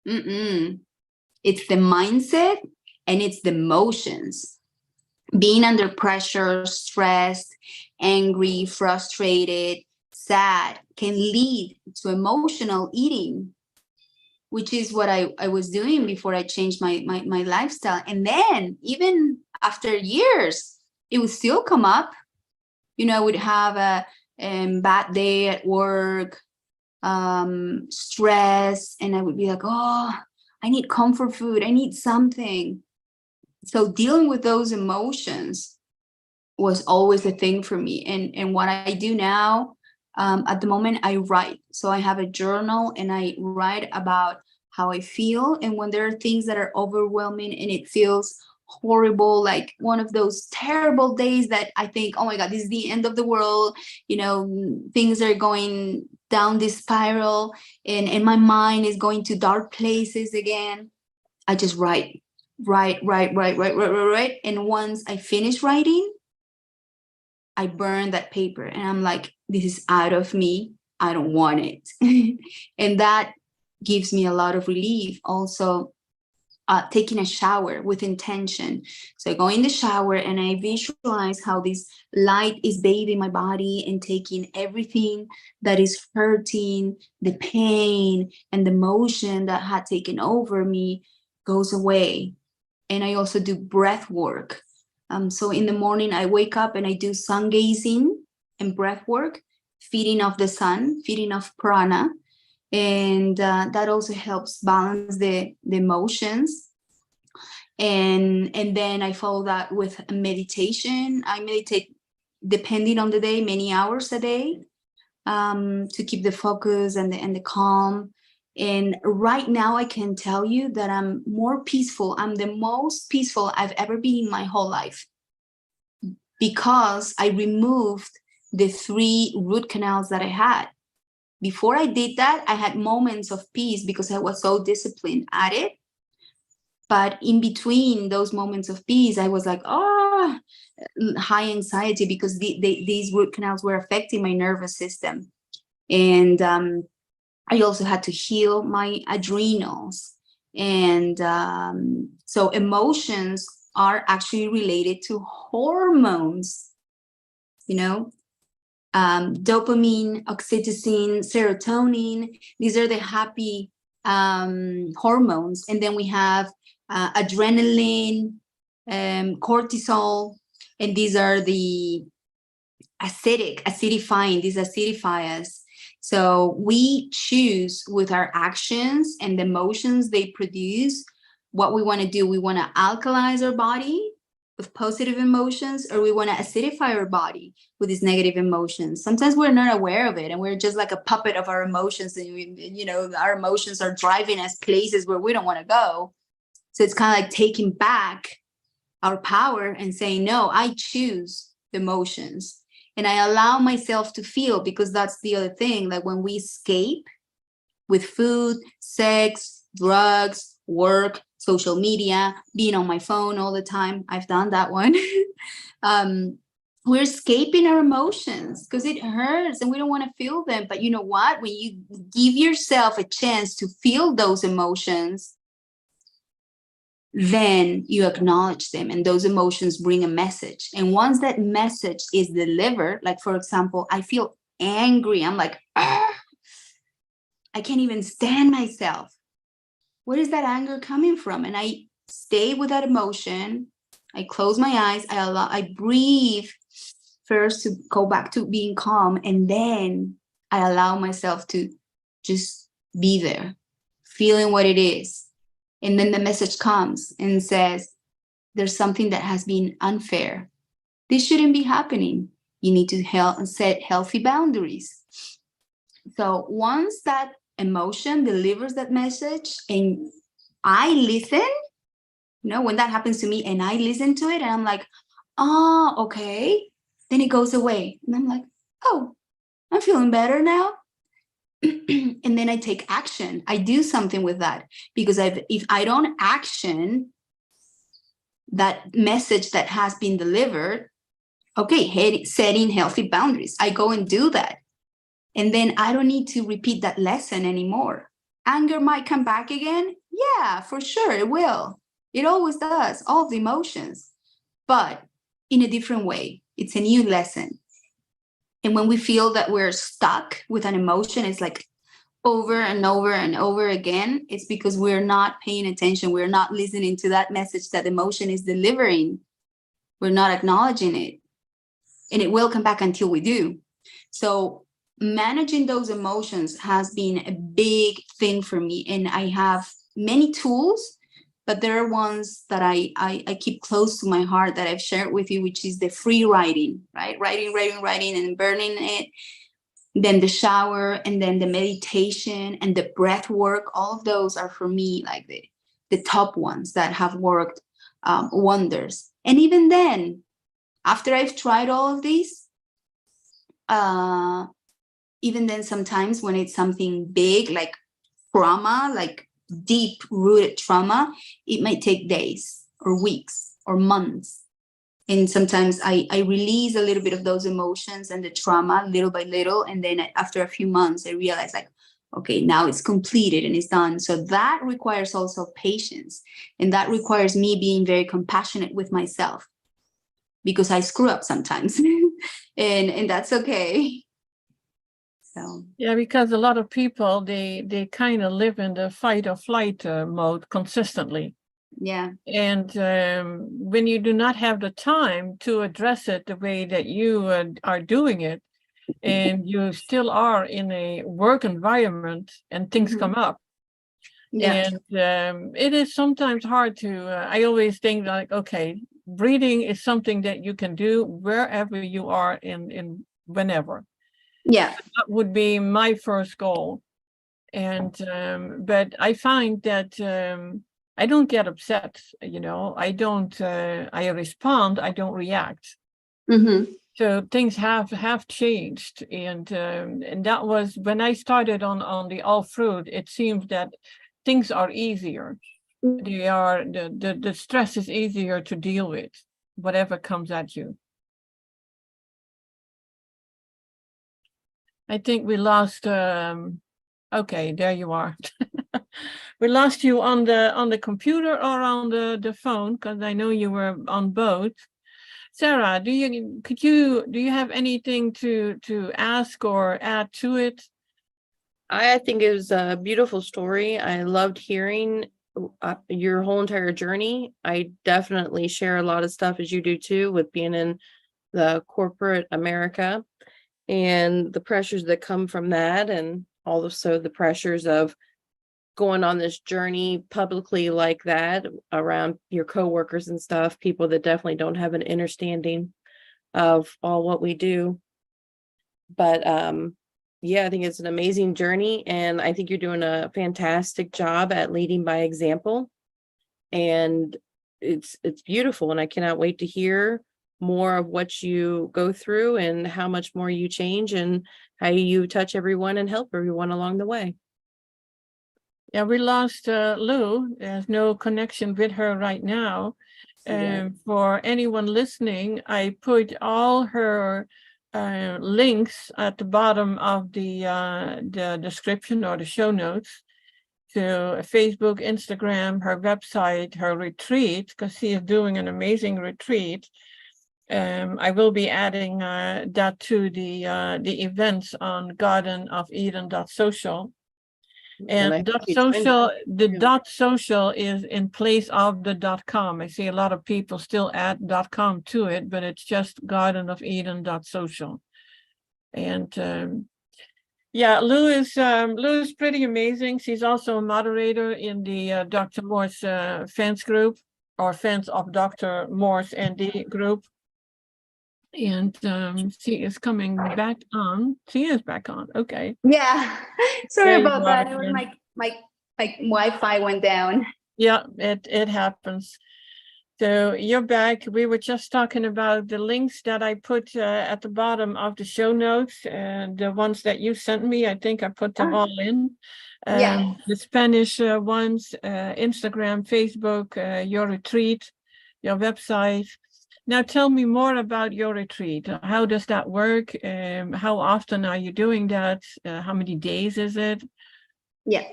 It's the mindset and it's the emotions. Being under pressure, stressed, angry, frustrated, sad can lead to emotional eating, which is what I was doing before I changed my lifestyle. And then even after years, it would still come up. I would have a bad day at work, stress, and I would be like, oh, I need comfort food. I need something. So dealing with those emotions was always a thing for me. And what I do now, at the moment, I write. So I have a journal and I write about how I feel. And when there are things that are overwhelming and it feels horrible, like one of those terrible days that I think, oh my God, this is the end of the world, things are going down this spiral and my mind is going to dark places again, I just write. And once I finish writing, I burn that paper and I'm like, this is out of me. I don't want it. And that gives me a lot of relief. Also, taking a shower with intention. So I go in the shower and I visualize how this light is bathing my body and taking everything that is hurting, the pain and the motion that had taken over me goes away. And I also do breath work. So in the morning, I wake up and I do sun gazing and breath work, feeding off the sun, feeding off prana. And that also helps balance the emotions. And then I follow that with a meditation. I meditate, depending on the day, many hours a day, to keep the focus and the calm. And right now I can tell you that I'm more peaceful. I'm the most peaceful I've ever been in my whole life, because I removed the 3 root canals that I had. Before I did that, I had moments of peace because I was so disciplined at it. But in between those moments of peace, I was like, high anxiety, because these root canals were affecting my nervous system. And I also had to heal my adrenals. And so emotions are actually related to hormones, dopamine, oxytocin, serotonin. These are the happy hormones. And then we have adrenaline, cortisol, and these are the acidifying, these acidifiers. So we choose with our actions and the emotions they produce what we want to do. We want to alkalize our body with positive emotions, or we want to acidify our body with these negative emotions. Sometimes we're not aware of it and we're just like a puppet of our emotions, and our emotions are driving us places where we don't want to go. So it's kind of like taking back our power and saying, no, I choose the emotions. And I allow myself to feel, because that's the other thing. Like when we escape with food, sex, drugs, work, social media, being on my phone all the time. I've done that one. We're escaping our emotions because it hurts and we don't want to feel them. But you know what? When you give yourself a chance to feel those emotions, then you acknowledge them, and those emotions bring a message. And once that message is delivered, like for example, I feel angry. I'm like, I can't even stand myself. Where is that anger coming from? And I stay with that emotion. I close my eyes. I breathe first to go back to being calm. And then I allow myself to just be there, feeling what it is. And then the message comes and says, there's something that has been unfair. This shouldn't be happening. You need to set healthy boundaries. So once that emotion delivers that message and I listen, when that happens to me and I listen to it and I'm like, okay, then it goes away. And I'm like, I'm feeling better now. And then I take action. I do something with that, because if I don't action that message that has been delivered, setting healthy boundaries, I go and do that. And then I don't need to repeat that lesson anymore. Anger might come back again. Yeah, for sure it will. It always does, all the emotions, but in a different way. It's a new lesson. And when we feel that we're stuck with an emotion, it's like over and over and over again. It's because we're not paying attention. We're not listening to that message that emotion is delivering. We're not acknowledging it. and it will come back until we do. So managing those emotions has been a big thing for me, and I have many tools, but there are ones that I keep close to my heart that I've shared with you, which is the free writing, right? Writing, and burning it. Then the shower, and then the meditation and the breath work. All of those are for me like the top ones that have worked wonders. And even then, after I've tried all of these, even then sometimes when it's something big like trauma, like deep rooted trauma, it might take days or weeks or months. And sometimes I release a little bit of those emotions and the trauma little by little. And then after a few months, I realize like, okay, now it's completed and it's done. So that requires also patience. And that requires me being very compassionate with myself, because I screw up sometimes and that's okay. So Yeah, because a lot of people, they kind of live in the fight or flight mode consistently. yeah. And when you do not have the time to address it the way that you are doing it, and you still are in a work environment and things come up, Yeah. and it is sometimes hard to, I always think like, okay, breathing is something that you can do wherever you are in whenever. Yeah. That would be my first goal. And but I find that I don't get upset, I don't I respond, I don't react. Mm-hmm. So things have changed, and that was when I started on the all fruit. It seems that things are easier. They are the stress is easier to deal with, whatever comes at you. I think we lost okay, there you are. We lost you on the computer or on the phone, because I know you were on both. Sara, do you have anything to ask or add to it? I think it was a beautiful story. I loved hearing your whole entire journey. I definitely share a lot of stuff, as you do too, with being in the corporate America and the pressures that come from that, and also the pressures of going on this journey publicly like that around your coworkers and stuff, people that definitely don't have an understanding of all what we do. But yeah, I think it's an amazing journey, and I think you're doing a fantastic job at leading by example, and it's beautiful, and I cannot wait to hear more of what you go through and how much more you change and how you touch everyone and help everyone along the way. Yeah, we lost Lou. There's no connection with her right now. For anyone listening, I put all her links at the bottom of the description or the show notes to Facebook, Instagram, her website, her retreat, because she is doing an amazing retreat. I will be adding that to the events on gardenofeden.social. And the .social is in place of the .com. I see a lot of people still add .com to it, but it's just gardenofeden.social. And yeah, Lou is pretty amazing. She's also a moderator in the Dr. Morse fans group, or fans of Dr. Morse ND group. And she is coming back on. She is back on. Okay. Yeah. Sorry about that. It was my Wi-Fi went down. Yeah, it happens. So you're back. We were just talking about the links that I put at the bottom of the show notes, and the ones that you sent me. I think I put them all in. Yeah. The Spanish ones, Instagram, Facebook, your retreat, your website. Now tell me more about your retreat. How does that work? How often are you doing that? How many days is it? Yeah.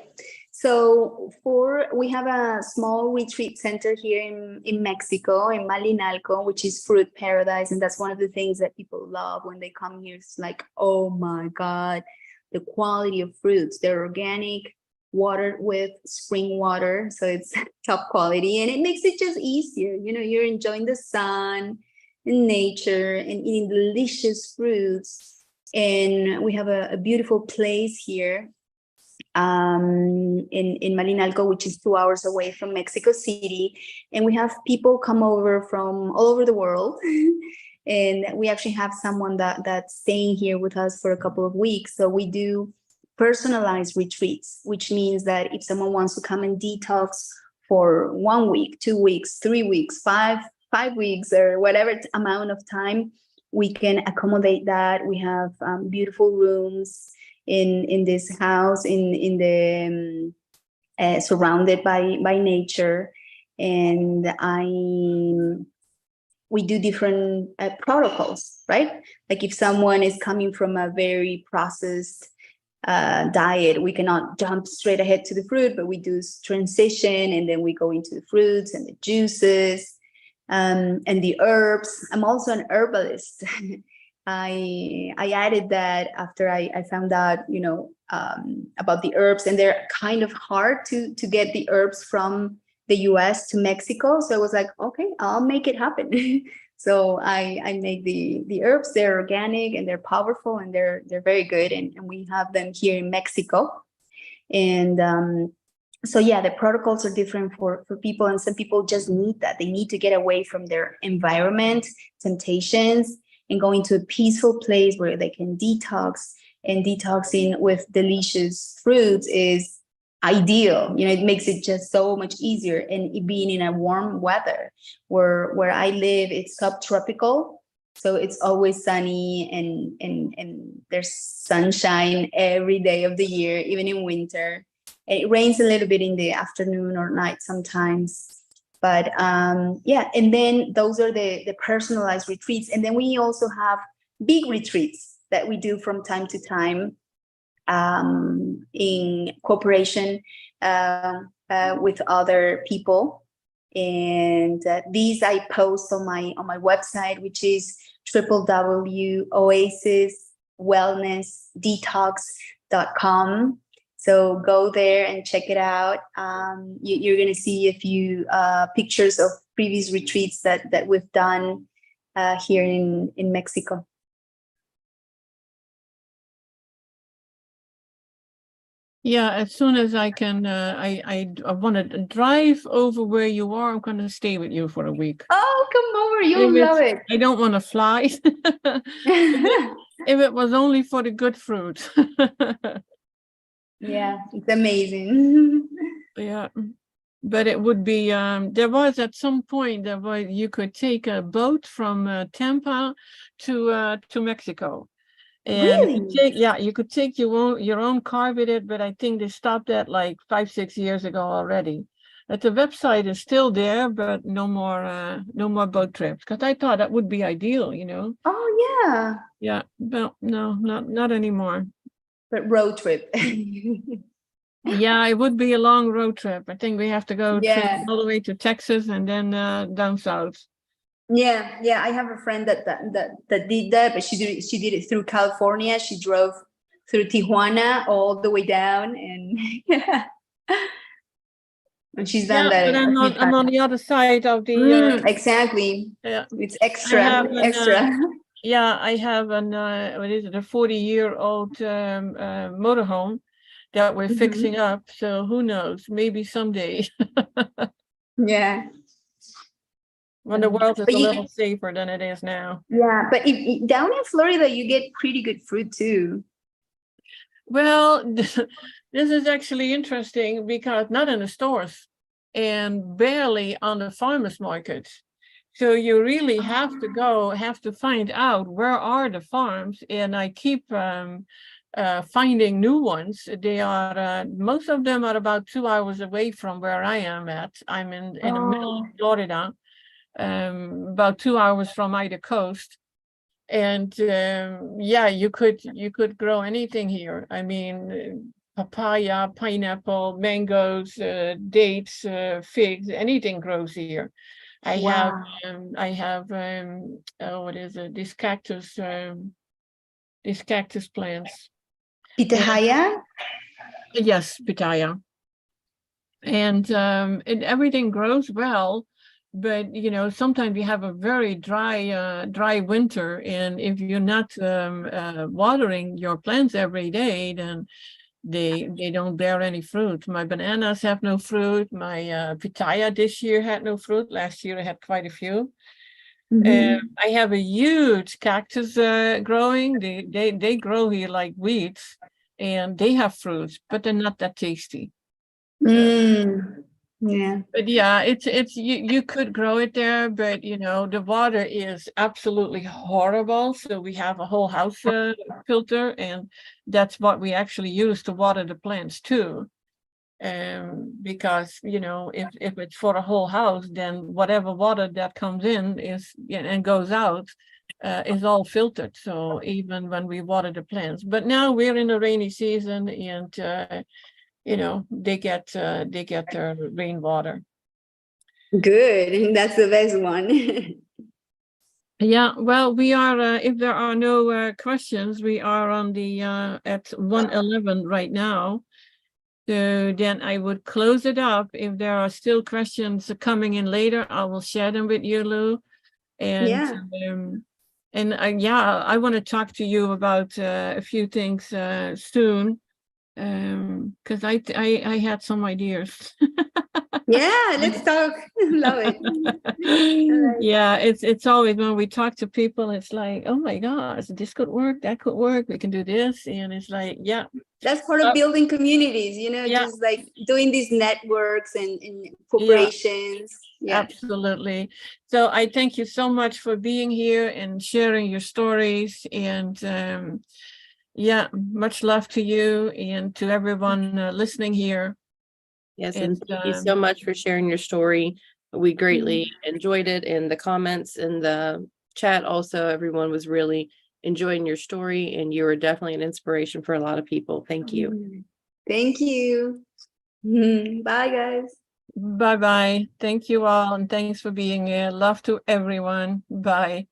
So we have a small retreat center here in Mexico, in Malinalco, which is fruit paradise. And that's one of the things that people love when they come here. It's like, oh my God, the quality of fruits. They're organic, watered with spring water. So it's top quality, and it makes it just easier. You're enjoying the sun, in nature and eating delicious fruits. And we have a beautiful place here in Marinalco, which is 2 hours away from Mexico City. And we have people come over from all over the world. And we actually have someone that's staying here with us for a couple of weeks. So we do personalized retreats, which means that if someone wants to come and detox for 1 week, 2 weeks, 3 weeks, five weeks, or whatever amount of time, we can accommodate that. We have beautiful rooms in this house, in the surrounded by nature, and we do different protocols, right? Like if someone is coming from a very processed diet, we cannot jump straight ahead to the fruit, but we do transition, and then we go into the fruits and the juices and the herbs. I'm also an herbalist. I added that after I found out, about the herbs, and they're kind of hard to get the herbs from the US to Mexico. So I was like, okay, I'll make it happen. So I make the herbs. They're organic and they're powerful and they're very good. And we have them here in Mexico. And so yeah, the protocols are different for people, and some people just need that. They need to get away from their environment, temptations, and go into a peaceful place where they can detox. And detoxing with delicious fruits is ideal. It makes it just so much easier. And it being in a warm weather, where I live, it's subtropical, so it's always sunny and there's sunshine every day of the year, even in winter. It rains a little bit in the afternoon or night sometimes, but yeah. And then those are the personalized retreats. And then we also have big retreats that we do from time to time, in cooperation with other people. And these I post on my website, which is www.oasiswellnessdetox.com. So go there and check it out. You're going to see a few pictures of previous retreats that we've done here in Mexico. Yeah, as soon as I can, I want to drive over where you are. I'm going to stay with you for a week. Oh, come over. You'll love it. I don't want to fly. If it was only for the good fruit. Yeah, it's amazing. Yeah, but it would be, there was at some point, you could take a boat from Tampa to Mexico. And Really? you could take your own car with it, but I think they stopped that like 5-6 years ago already. But the website is still there, but no more boat trips, because I thought that would be ideal, Oh yeah. Yeah, but no, not anymore. But road trip. Yeah, it would be a long road trip. I think we have to go all the way to Texas and then down south. Yeah, I have a friend that did that, but she did it through California. She drove through Tijuana all the way down, and yeah, and she's done that. But I'm on the other side of the. Exactly. Yeah, it's extra. Yeah, I have a 40-year-old motorhome that we're fixing up. So who knows? Maybe someday. Yeah. When the world is a little safer than it is now. Yeah, but down in Florida, you get pretty good fruit too. Well, this is actually interesting because not in the stores and barely on the farmers markets. So you really have to find out where are the farms, and I keep finding new ones. They are most of them are about 2 hours away from where I am at. I'm in the middle of Florida. About 2 hours from either coast, and yeah, you could grow anything here. I mean, papaya, pineapple, mangoes, dates, figs, anything grows here. I have what is it? These cactus plants. Pitahaya? Yes, pitaya. And everything grows well. but you know, sometimes you have a very dry winter, and if you're not watering your plants every day, then they don't bear any fruit. My bananas have no fruit. My pitaya this year had no fruit. Last year I had quite a few. I have a huge cactus growing. They grow here like weeds, and they have fruits, but they're not that tasty. Yeah. But yeah, it's you could grow it there, but you know, the water is absolutely horrible. So we have a whole house filter, and that's what we actually use to water the plants too. Because you know, if it's for a whole house, then whatever water that comes in is and goes out is all filtered. So even when we water the plants, but now we're in the rainy season, and you know, they get their rainwater. Good. That's the best one. Yeah, well, we are, if there are no questions, we are on the at 1:11 right now. So then I would close it up. If there are still questions coming in later, I will share them with you, Lou. And Yeah. Yeah, I want to talk to you about a few things soon. Because I had some ideas. Yeah, let's talk. Love it. Alright. Yeah, it's always when we talk to people, it's like, oh my gosh, this could work, that could work, we can do this, and it's like, yeah, That's part of building communities, yeah, just like doing these networks and yeah, corporations. Yeah. absolutely. So I thank you so much for being here and sharing your stories, and yeah, much love to you and to everyone listening here. Yes, and It's thank you so much for sharing your story. We greatly enjoyed it, and the comments in the chat also, everyone was really enjoying your story, and you were definitely an inspiration for a lot of people. Thank you. Thank you. Bye, guys. bye-bye. Thank you all, and thanks for being here. Love to everyone. Bye.